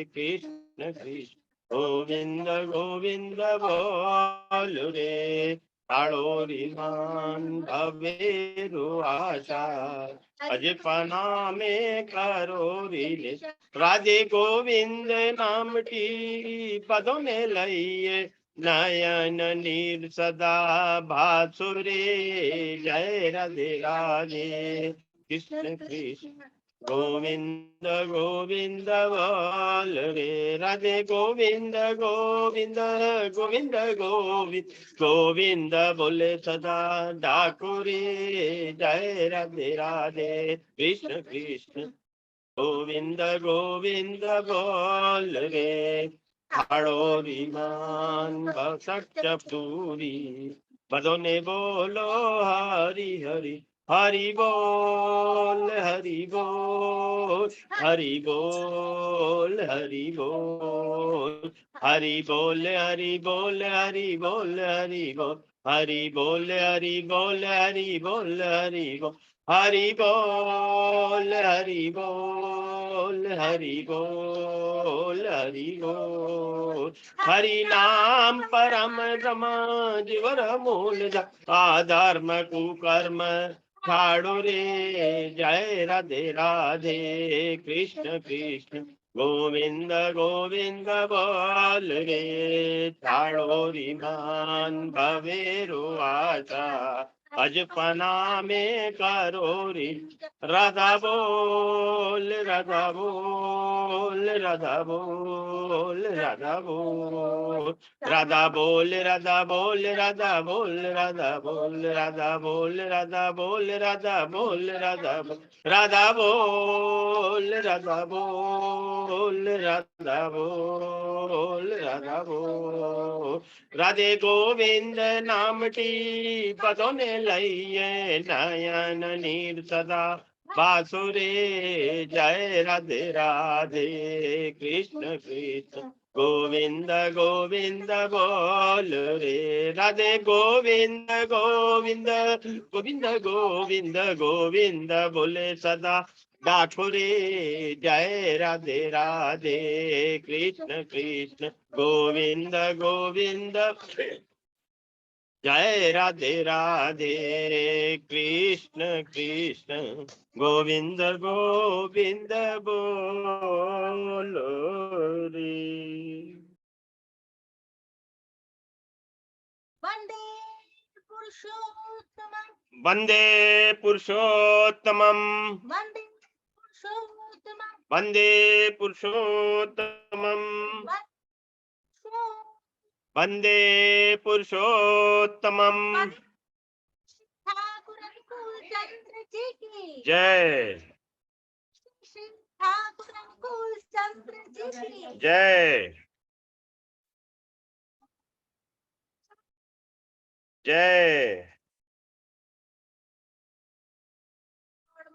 [SPEAKER 5] कृष्ण कृष्ण गोविंद गोविंद बोल रे। ताड़ोरी मान भवेरु आशा अजपना में करो रे। राधे गोविंद नाम की पदों ने लइए नयन नीर सदा भासुरे। जय राधे राधे कृष्ण कृष्ण गोविंद गोविंद बोल रे। राधे गोविंद गोविंद गोविंद गोविंद गोविंद बोले सदा ठाकुरे। जय राधे राधे कृष्ण कृष्ण गोविंद गोविंद बोल रे। हाड़ोरी मान भक्त पूरी बदोने बोलो हरि हरि। हरि बोल हरि बोल हरि बोल हरि बोल हरि बोल हरि बोल हरि बोल हरि बोल हरि बोल हरि बोल हरि बोल हरि बोल हरि बोल हरि बोल हरि बोल हरि बोल। हरि नाम परम ब्रह्म जीवर मूल आधर्म कुकर्म छाड़ो रे। जय राधे राधे कृष्ण कृष्ण गोविंद गोविंद बोल रे। छाड़ो री मान भवेरु आशा अजपना में करो रे राधा बोल राधा बोल राधा बोल राधा बोल राधा बोल राधा बोल राधा बोल राधा बोल राधा बोल राधा बोल राधा बोल राधा बोल राधा बोल राधा बोल राधा बोल राधा बोल राधे गोविंद नामटी पदों ने लइए नयन नीर सदा बासुरे जय राधे राधे कृष्ण कृष्ण गोविंद गोविंद बोल रे राधे गोविंद गोविंद गोविंद गोविंद गोविंद बोले सदा डाठुरे जय राधे राधे कृष्ण कृष्ण गोविंद गोविंद जय राधे राधे कृष्ण कृष्ण गोविंद गोविंद बोलो रे।
[SPEAKER 4] वंदे पुरुषोत्तमं
[SPEAKER 5] वंदे पुरुषोत्तमं
[SPEAKER 4] वंदे पुरुषोत्तमं
[SPEAKER 5] वंदे पुरुषोत्तमं वंदे पुरुषोत्तमं
[SPEAKER 4] ठाकुर अनुकूल चंद्र जी की
[SPEAKER 5] जय
[SPEAKER 4] श्री ठाकुर अनुकूल चंद्र जी की
[SPEAKER 5] जय जय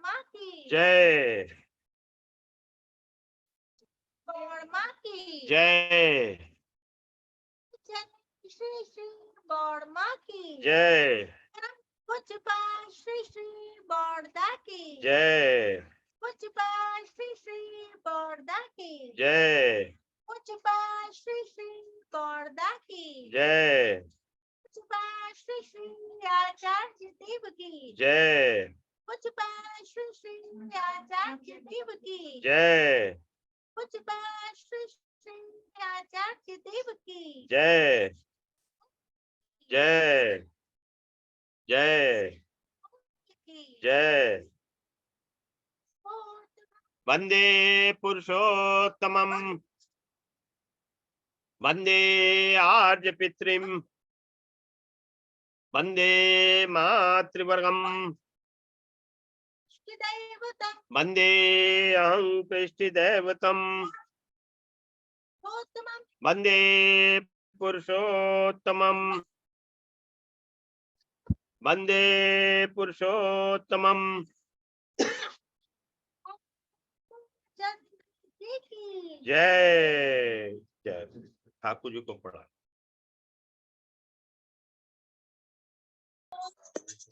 [SPEAKER 4] माँ की
[SPEAKER 5] जय
[SPEAKER 4] माँ की
[SPEAKER 5] जय
[SPEAKER 4] श्री श्री गौड़ माँ की
[SPEAKER 5] जय
[SPEAKER 4] कुछ पास श्री श्री बौड़दा की
[SPEAKER 5] जय
[SPEAKER 4] कुछ पास श्री श्री बौड़दा की
[SPEAKER 5] जय
[SPEAKER 4] कुछ पास श्री श्री बौड़दा की
[SPEAKER 5] जय
[SPEAKER 4] कुछ पास श्री श्री आचार्य देव की
[SPEAKER 5] जय
[SPEAKER 4] कुछ पास श्री श्री आचार्य देव की
[SPEAKER 5] जय
[SPEAKER 4] कुछ पास श्री श्री आचार्य देव की
[SPEAKER 5] जय जय जय जय वंदे पुरुषोत्तमं वंदे आर्य पितृम वंदे मातृवर्गम वंदे अहं कृष्टिदैवतम वंदे पुरुषोत्तमं वंदे पुरुषोत्तमं जय जय ठाकुर जी को पढ़ा।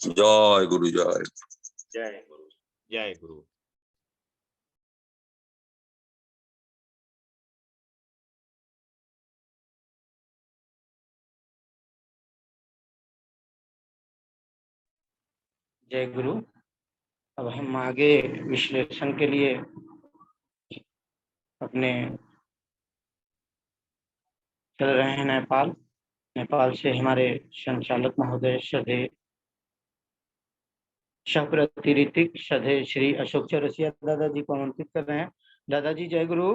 [SPEAKER 12] जय गुरु जय
[SPEAKER 5] जय गुरु जय गुरु।
[SPEAKER 2] जय गुरु। अब हम आगे विश्लेषण के लिए अपने चल रहे हैं नेपाल। नेपाल से हमारे संचालक महोदय श्रद्धेय सप्रतिरितिक श्रद्धेय श्री अशोक चौरसिया दादाजी को आमंत्रित कर रहे हैं। दादाजी जय गुरु।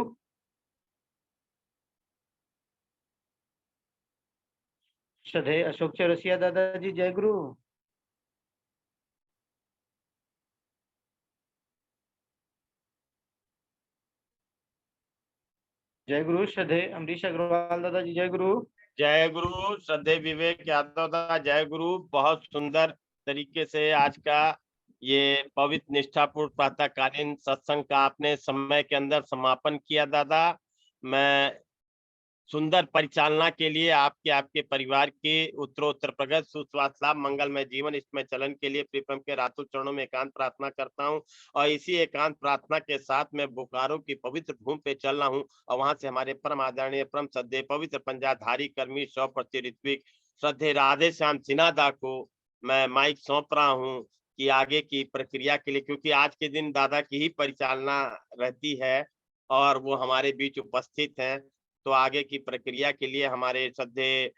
[SPEAKER 2] श्रद्धेय अशोक चौरसिया दादाजी जय गुरु। जय गुरु। श्रद्धेय अमरीश अग्रवाल दादाजी जय गुरु।
[SPEAKER 5] जय गुरु। श्रद्धेय विवेक यादव दादा जय गुरु। बहुत सुंदर तरीके से आज का ये पवित्र निष्ठापूर्ण प्रातःकालीन सत्संग का आपने समय के अंदर समापन किया दादा। मैं सुंदर परिचालना के लिए आपके परिवार के उत्तरोत्तर प्रगति सुस्वास्थ्य लाभ मंगलमय जीवन इसमें चलन के लिए प्रीतम के रातुल चरणों में एकांत प्रार्थना करता हूं और इसी एकांत प्रार्थना के साथ मैं बोकारो की पवित्र भूमि पे चल रहा हूं और वहां से हमारे परम आदरणीय परम श्रद्धेय पवित्र पंजाधारी कर्मी 100% ऋत्विक श्रद्धेय राधे श्याम सिन्हा को मैं माइक सौंप रहा हूँ कि आगे की प्रक्रिया के लिए, क्योंकि आज के दिन दादा की ही परिचालना रहती है और वो हमारे बीच उपस्थित हैं, तो आगे की प्रक्रिया के लिए हमारे श्रद्धेय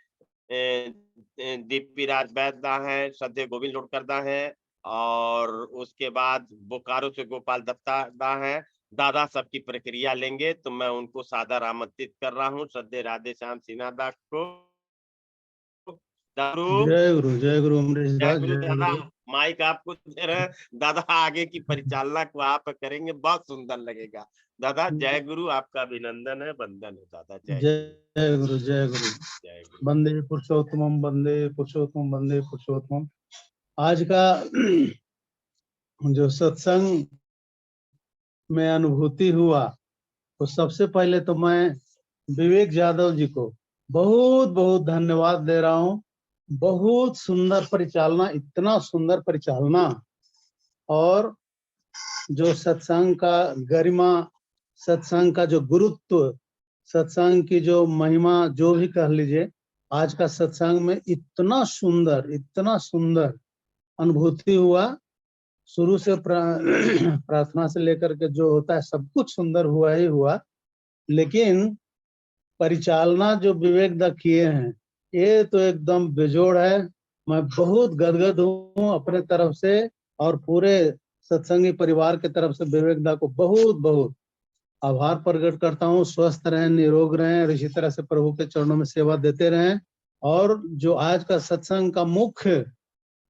[SPEAKER 5] दीपी राज वैद्य हैं, श्रद्धेय गोविंद लोटकरदा हैं, और उसके बाद बोकारो से गोपाल दत्ता दा हैं। दादा सबकी प्रक्रिया लेंगे, तो मैं उनको सादर आमंत्रित कर रहा हूँ, श्रद्धेय राधे श्याम सिन्हा दा को।
[SPEAKER 13] जय गुरु अमरीश
[SPEAKER 5] जय
[SPEAKER 13] दास,
[SPEAKER 5] गुरु
[SPEAKER 13] जय
[SPEAKER 5] दादा,
[SPEAKER 13] गुरु।
[SPEAKER 5] माइक आपको दे रहे हैं। दादा आगे की परिचालना को आप करेंगे, बहुत सुंदर लगेगा। दादा जय गुरु, आपका अभिनंदन है, वंदन है दादा। जय
[SPEAKER 13] जय गुरु, जय गुरु।
[SPEAKER 5] जय गुरु।
[SPEAKER 13] वंदे पुरुषोत्तमम, वंदे पुरुषोत्तमम, वंदे पुरुषोत्तमम। आज का जो सत्संग में अनुभूति हुआ, तो सबसे पहले तो मैं विवेक यादव जी को बहुत बहुत धन्यवाद दे रहा हूँ। बहुत सुंदर परिचालना, इतना सुंदर परिचालना, और जो सत्संग का गरिमा, सत्संग का जो गुरुत्व, सत्संग की जो महिमा, जो भी कह लीजिए, आज का सत्संग में इतना सुंदर अनुभूति हुआ। शुरू से प्रार्थना से लेकर के जो होता है सब कुछ सुंदर हुआ ही हुआ, लेकिन परिचालना जो विवेक दा किए हैं, ये तो एकदम बेजोड़ है। मैं बहुत गदगद हूँ अपने तरफ से, और पूरे सत्संगी परिवार के तरफ से विवेक दा को बहुत बहुत आभार प्रकट करता हूँ। स्वस्थ रहें, निरोग रहें, और इसी तरह से प्रभु के चरणों में सेवा देते रहें। और जो आज का सत्संग का मुख्य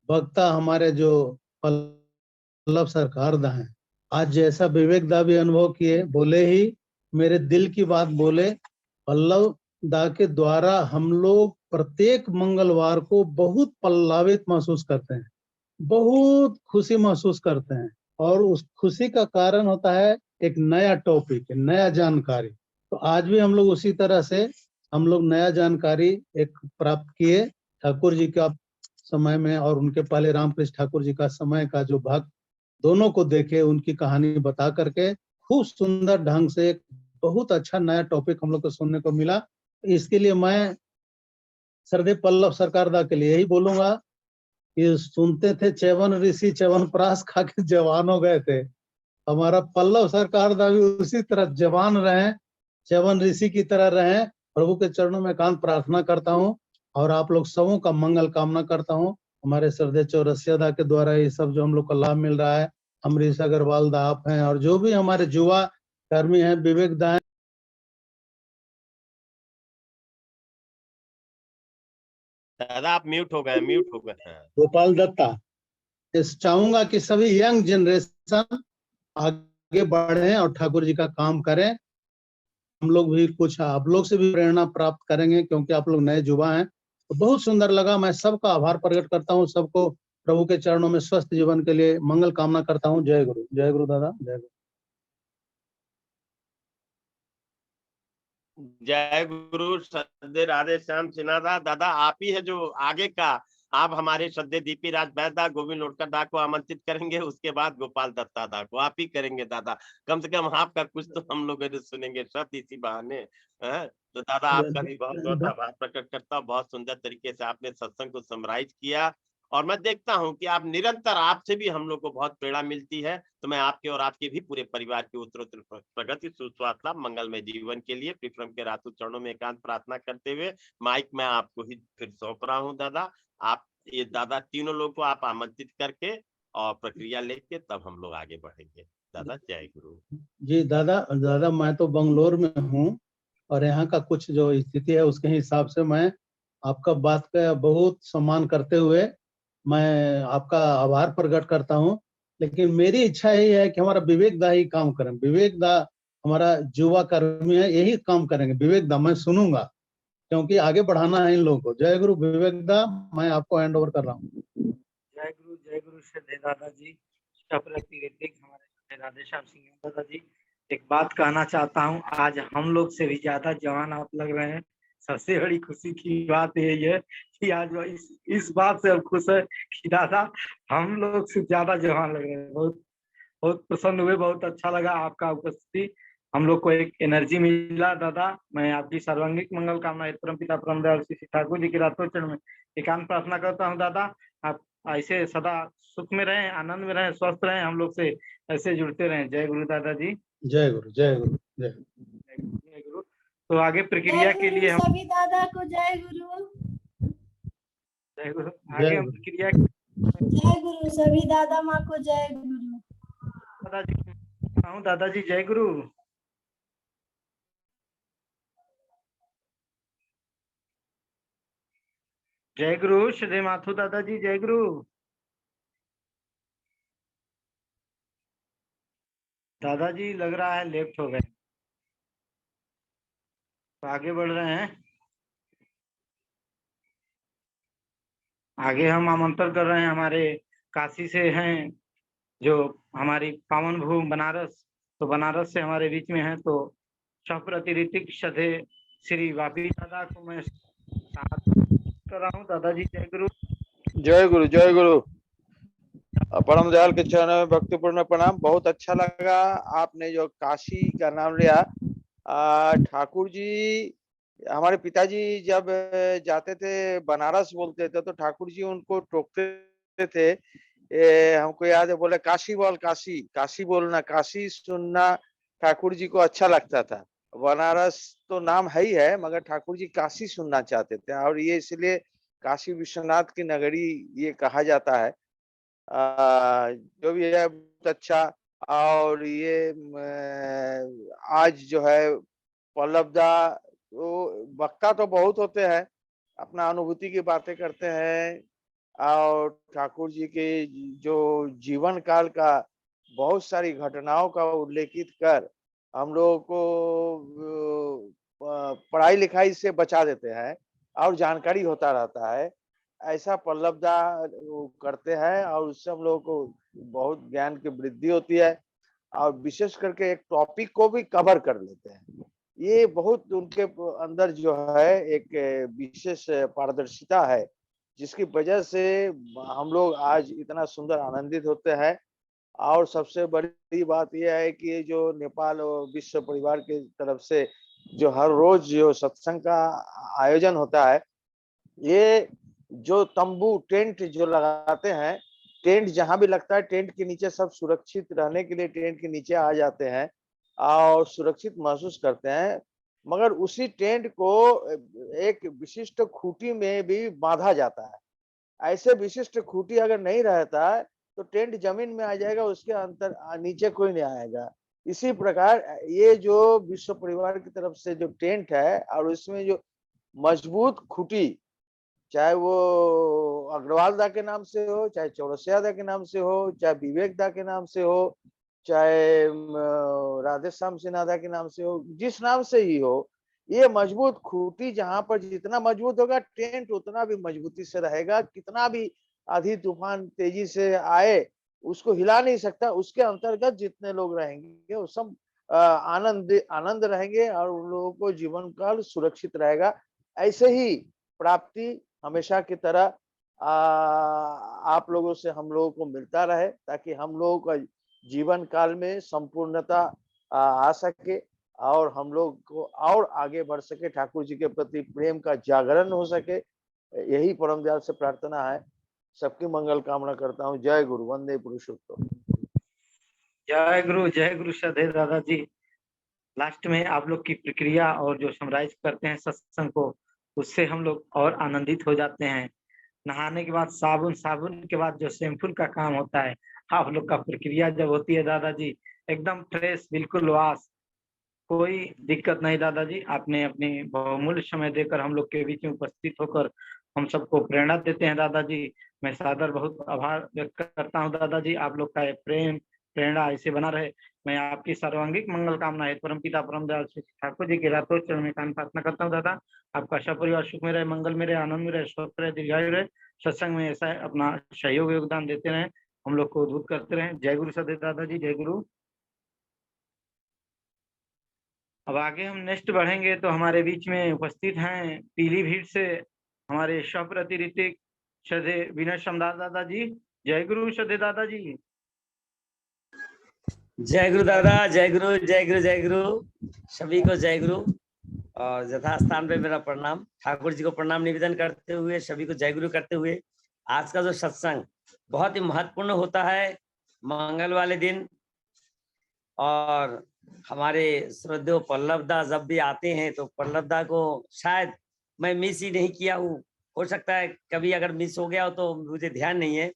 [SPEAKER 13] वक्ता हमारे जो पल्लव सरकार दा हैं, आज जैसा विवेक दा भी अनुभव किए, बोले ही मेरे दिल की बात बोले। पल्लव दा के द्वारा हम लोग प्रत्येक मंगलवार को बहुत पल्लावित महसूस करते हैं, बहुत खुशी महसूस करते हैं, और उस खुशी का कारण होता है एक नया टॉपिक, नया जानकारी। तो आज भी हम लोग उसी तरह से हम लोग नया जानकारी एक प्राप्त किए ठाकुर जी का समय में, और उनके पहले रामकृष्ण ठाकुर जी का समय का जो भाग दोनों को देखे, उनकी कहानी बता करके खूब सुंदर ढंग से एक बहुत अच्छा नया टॉपिक हम लोग को सुनने को मिला। इसके लिए मैं श्रद्धेय पल्लव सरकार दा के लिए यही बोलूंगा कि सुनते थे च्यवन ऋषि च्यवनप्राश खा के जवान हो गए थे। हमारा पल्लव सरकार दा भी उसी तरह जवान रहे, च्यवन ऋषि की तरह रहे। प्रभु के चरणों में एकांत प्रार्थना करता हूँ, और आप लोग सबों का मंगल कामना करता हूँ। हमारे श्रद्धेय चौरसिया दा के द्वारा ये सब जो हम लोग को लाभ मिल रहा है, अमरीश अग्रवाल दा आप हैं, और जो भी हमारे युवा कर्मी हैं, विवेक दा हैं।
[SPEAKER 5] दादा आप म्यूट हो गए हैं।
[SPEAKER 13] गोपाल दत्ता, इस चाहूंगा कि सभी यंग जनरेशन आगे बढ़े और ठाकुर जी का काम करें। हम लोग भी कुछ आप लोग से भी प्रेरणा प्राप्त करेंगे, क्योंकि आप लोग नए युवा हैं। तो बहुत सुंदर लगा। मैं सबका आभार प्रकट करता हूँ, सबको प्रभु के चरणों में स्वस्थ जीवन के लिए मंगल कामना करता हूँ। जय गुरु दादा, जय गुरु।
[SPEAKER 5] जय गुरु श्रद्धेय राधे श्याम सिन्हा दा। दादा आप ही है जो आगे का, आप हमारे श्रद्धेय दीपी राज वैद्य, गोविंद लोटकर दा को आमंत्रित करेंगे, उसके बाद गोपाल दत्ता दा को आप ही करेंगे। दादा कम से कम आपका कुछ तो हम लोग सुनेंगे शब्द इसी बहाने। तो दादा आपका भी बहुत बहुत आभार प्रकट करता हूँ। बहुत सुंदर तरीके से आपने सत्संग को समराइज किया, और मैं देखता हूं कि आप निरंतर, आपसे भी हम लोग को बहुत प्रेरणा मिलती है। तो मैं आपके और आपके भी पूरे परिवार की उत्तरोत्तर प्रगति, सुस्वास्थ्य लाभ, मंगलमय जीवन के लिए विक्रम के रातु चरणों में एकांत प्रार्थना करते हुए माइक मैं आपको ही फिर सौंप रहा हूं। दादा आप ये दादा तीनों लोग को आप आमंत्रित करके और प्रक्रिया लेके तब हम लोग आगे बढ़ेंगे। दादा जय गुरु।
[SPEAKER 13] जी दादा मैं तो बंगलोर में हूँ, और यहाँ का कुछ जो स्थिति है उसके हिसाब से मैं आपका बात का बहुत सम्मान करते हुए मैं आपका आभार प्रकट करता हूँ। लेकिन मेरी इच्छा यही है कि हमारा विवेक दा ही काम करें। विवेक दा हमारा युवा कर्मी है, यही काम करेंगे। विवेक दा मैं सुनूंगा, क्योंकि आगे बढ़ाना है इन लोगों को। जय गुरु विवेक दा, मैं आपको हैंड ओवर कर रहा हूँ।
[SPEAKER 2] जय गुरु श्रद्धेय दादा जी, हमारे राधे श्याम सिंह दादा जी। एक बात कहना चाहता हूँ, आज हम लोग से भी ज्यादा जवान आप लग रहे हैं। सबसे बड़ी खुशी की बात यही है कि आज इस बात से हम खुश है कि दादा हम लोग से ज्यादा जवान लग रहे हैं। बहुत बहुत प्रसन्न हुए, बहुत अच्छा लगा आपका उपस्थिति। हम लोग को एक एनर्जी मिला। दादा मैं आपकी सर्वांगीण मंगल कामना परम पिता परम दयाल श्री ठाकुर जी के रातों चरण में एकांत प्रार्थना करता हूँ। दादा आप ऐसे सदा सुख में रहें, आनंद में रहें, स्वस्थ रहें, हम लोग से ऐसे जुड़ते रहें। जय गुरु दादा जी।
[SPEAKER 13] जय गुरु, जय गुरु,
[SPEAKER 2] जय गुरु। तो आगे प्रक्रिया के लिए हम
[SPEAKER 7] सभी दादा को जय गुरु।
[SPEAKER 2] जय गुरु।
[SPEAKER 13] जय
[SPEAKER 2] आगे हम
[SPEAKER 13] गुरु।
[SPEAKER 2] क्रिया
[SPEAKER 7] जय गुरु सभी दादा माँ को जय गुरु।
[SPEAKER 2] दादाजी जय गुरु। जय गुरु श्री माथु दादाजी जय गुरु। दादाजी लग रहा है लेफ्ट हो गए, तो आगे बढ़ रहे हैं। आगे हम आमंत्रण कर रहे हैं, हमारे काशी से हैं जो हमारी पावन भूमि बनारस, तो बनारस से हमारे बीच में है, तो सप्रतिरितिक सधे श्री वापी दादा को मैं कर रहा हूँ। दादाजी जय गुरु।
[SPEAKER 14] जय गुरु जय गुरु। परम दयाल के चरणों में भक्तिपूर्ण प्रणाम। बहुत अच्छा लगा आपने जो काशी का नाम लिया। ठाकुर जी, हमारे पिताजी जब जाते थे बनारस बोलते थे, तो ठाकुर जी उनको टोकते थे। हमको याद है, बोले काशी बोल, काशी काशी बोलना, काशी सुनना ठाकुर जी को अच्छा लगता था। बनारस तो नाम है ही है, मगर ठाकुर जी काशी सुनना चाहते थे, और ये इसलिए काशी विश्वनाथ की नगरी ये कहा जाता है। जो भी है बहुत अच्छा। और ये आज जो है पल्लवदा, तो वक्ता तो बहुत होते हैं, अपना अनुभूति की बातें करते हैं, और ठाकुर जी के जो जीवन काल का बहुत सारी घटनाओं का उल्लेखित कर हम लोगों को पढ़ाई लिखाई से बचा देते हैं और जानकारी होता रहता है। ऐसा पल्लवदा करते हैं, और उससे हम लोगों को बहुत ज्ञान की वृद्धि होती है, और विशेष करके एक टॉपिक को भी कवर कर लेते हैं। ये बहुत उनके अंदर जो है एक विशेष पारदर्शिता है, जिसकी वजह से हम लोग आज इतना सुंदर आनंदित होते हैं। और सबसे बड़ी बात यह है कि जो नेपाल और विश्व परिवार की तरफ से जो हर रोज जो सत्संग का आयोजन होता है, ये जो तंबू टेंट जो लगाते हैं, टेंट जहां भी लगता है, टेंट के नीचे सब सुरक्षित रहने के लिए टेंट के नीचे आ जाते हैं और सुरक्षित महसूस करते हैं। मगर उसी टेंट को एक विशिष्ट खूंटी में भी बांधा जाता है। ऐसे विशिष्ट खूंटी अगर नहीं रहता है तो टेंट जमीन में आ जाएगा, उसके अंतर नीचे कोई नहीं आएगा। इसी प्रकार ये जो विश्व परिवार की तरफ से जो टेंट है, और इसमें जो मजबूत खूंटी, चाहे वो अग्रवाल दा के नाम से हो, चाहे चौरसिया दा के नाम से हो, चाहे विवेक दा के नाम से हो, चाहे राधेश्याम सिन्हा दा के नाम से हो, जिस नाम से ही हो, ये मजबूत खूंटी जहां पर जितना मजबूत होगा, टेंट उतना भी मजबूती से रहेगा। कितना भी आधी तूफान तेजी से आए, उसको हिला नहीं सकता। उसके अंतर्गत जितने लोग रहेंगे वो सब आनंद रहेंगे, और उन लोगों को जीवन काल सुरक्षित रहेगा। ऐसे ही प्राप्ति हमेशा की तरह आप लोगों से हम लोगों को मिलता रहे, ताकि हम लोगों का जीवन काल में संपूर्णता आ सके, और हम लोग को और आगे बढ़ सके, ठाकुर जी के प्रति प्रेम का जागरण हो सके। यही परम दयाल से प्रार्थना है। सबकी मंगल कामना करता हूँ। जय गुरु, वंदे पुरुषोत्तम।
[SPEAKER 2] जय गुरु श्रद्धेय दादाजी। लास्ट में आप लोग की प्रक्रिया और जो समराइज करते हैं सत्संग को, उससे हम लोग और आनंदित हो जाते हैं। नहाने के बाद साबुन, साबुन के बाद जो शैम्पू का काम होता है, आप लोग का प्रक्रिया जब होती है दादाजी, एकदम फ्रेश, बिल्कुल वास, कोई दिक्कत नहीं। दादाजी आपने अपनी बहुमूल्य समय देकर हम लोग के बीच में उपस्थित होकर हम सबको प्रेरणा देते हैं। दादाजी मैं सादर बहुत आभार व्यक्त करता हूँ। दादाजी आप लोग का प्रेम प्रेरणा ऐसे बना रहे। मैं आपकी सर्वांगीण मंगल कामना है परमपिता परम दयाल श्री ठाकुर जी के रातों चरण में कान प्रार्थना करता हूँ। दादा आपका सपरिवार सुख में रहे, मंगल में रहे, आनंद में रहे, स्वस्थ रहे, दीर्घायु रहे, सत्संग में ऐसा अपना सहयोग योगदान देते रहे, हम लोग को उद्बुद्ध करते रहे। जय गुरु सदैव दादाजी, जय गुरु। अब आगे हम नेक्स्ट बढ़ेंगे, तो हमारे बीच में उपस्थित हैं पीलीभीत से हमारे सप्रति ऋतिक श्रद्धे विनय समदार दादाजी। जय गुरु श्रद्धे दादाजी।
[SPEAKER 15] जय गुरु दादा, जय गुरु जय गुरु जय गुरु, सभी को जय गुरु। और यथास्थान पे मेरा प्रणाम, ठाकुर जी को प्रणाम निवेदन करते हुए, सभी को जय गुरु करते हुए। आज का जो सत्संग बहुत ही महत्वपूर्ण होता है मंगल वाले दिन, और हमारे श्रद्धेय पल्लव दा जब भी आते हैं तो पल्लव दा को शायद मैं मिस ही नहीं किया हूँ। हो सकता है कभी अगर मिस हो गया हो तो मुझे ध्यान नहीं है,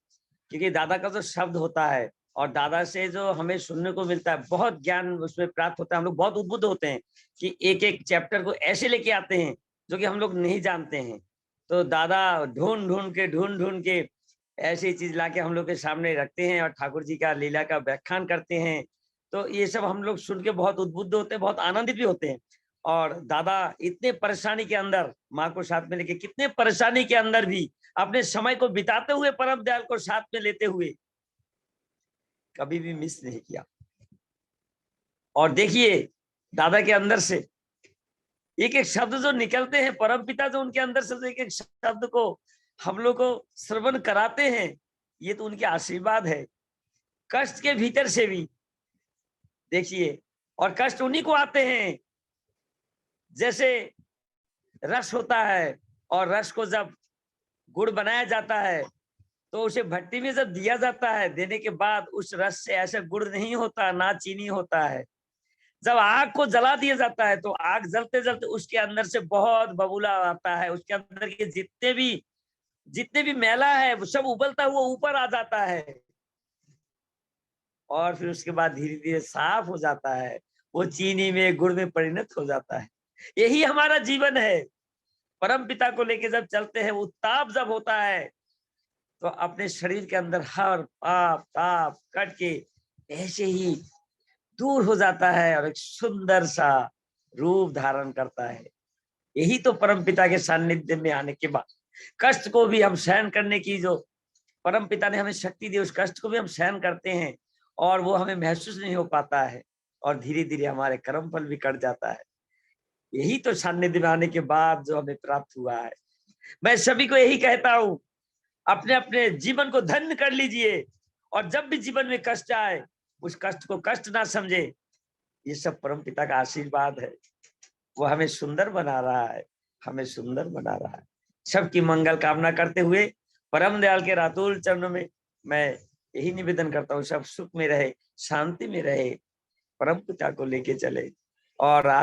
[SPEAKER 15] क्योंकि दादा का जो शब्द होता है और दादा से जो हमें सुनने को मिलता है, बहुत ज्ञान उसमें प्राप्त होता है। हम लोग बहुत उद्बुद्ध होते हैं कि एक एक चैप्टर को ऐसे लेके आते हैं जो कि हम लोग नहीं जानते हैं। तो दादा ढूंढ ढूंढ के ऐसी चीज लाके हम लोग के सामने रखते हैं और ठाकुर जी का लीला का व्याख्यान करते हैं। तो ये सब हम लोग सुन के बहुत उद्बुद्ध होते हैं, बहुत आनंदित भी होते हैं। और दादा इतने परेशानी के अंदर माँ को साथ में लेके, कितने परेशानी के अंदर भी अपने समय को बिताते हुए परम दयाल को साथ में लेते हुए कभी भी मिस नहीं किया। और देखिए दादा के अंदर से एक एक शब्द जो निकलते हैं, परम पिता जो उनके अंदर से एक एक शब्द को हम लोग को श्रवण कराते हैं, ये तो उनके आशीर्वाद है। कष्ट के भीतर से भी देखिए, और कष्ट उन्हीं को आते हैं जैसे रस होता है, और रस को जब गुड़ बनाया जाता है तो उसे भट्टी में जब दिया जाता है, देने के बाद उस रस से ऐसा गुड़ नहीं होता, ना चीनी होता है। जब आग को जला दिया जाता है तो आग जलते जलते उसके अंदर से बहुत बबूला आता है, उसके अंदर के जितने भी मैला है वो सब उबलता हुआ ऊपर आ जाता है, और फिर उसके बाद धीरे धीरे साफ हो जाता है, वो चीनी में गुड़ में परिणत हो जाता है। यही हमारा जीवन है। परम पिता को लेके जब चलते हैं, उत्ताप जब होता है तो अपने शरीर के अंदर हर पाप ताप कट के ऐसे ही दूर हो जाता है और एक सुंदर सा रूप धारण करता है। यही तो परम पिता के सानिध्य में आने के बाद कष्ट को भी हम सहन करने की जो परम पिता ने हमें शक्ति दी, उस कष्ट को भी हम सहन करते हैं और वो हमें महसूस नहीं हो पाता है, और धीरे धीरे हमारे कर्म फल भी कट जाता है। यही तो सानिध्य में आने के बाद जो हमें प्राप्त हुआ है। मैं सभी को यही कहता हूँ, अपने अपने जीवन को धन्य कर लीजिए, और जब भी जीवन में कष्ट आए उस कष्ट को कष्ट ना समझे। ये सब परम पिता का आशीर्वाद है, वो हमें सुंदर बना रहा है, हमें सुंदर बना रहा है। सबकी मंगल कामना करते हुए परम दयाल के रातुल चरणों में मैं यही निवेदन करता हूँ, सब सुख में रहे, शांति में रहे, परम पिता को लेके चले। और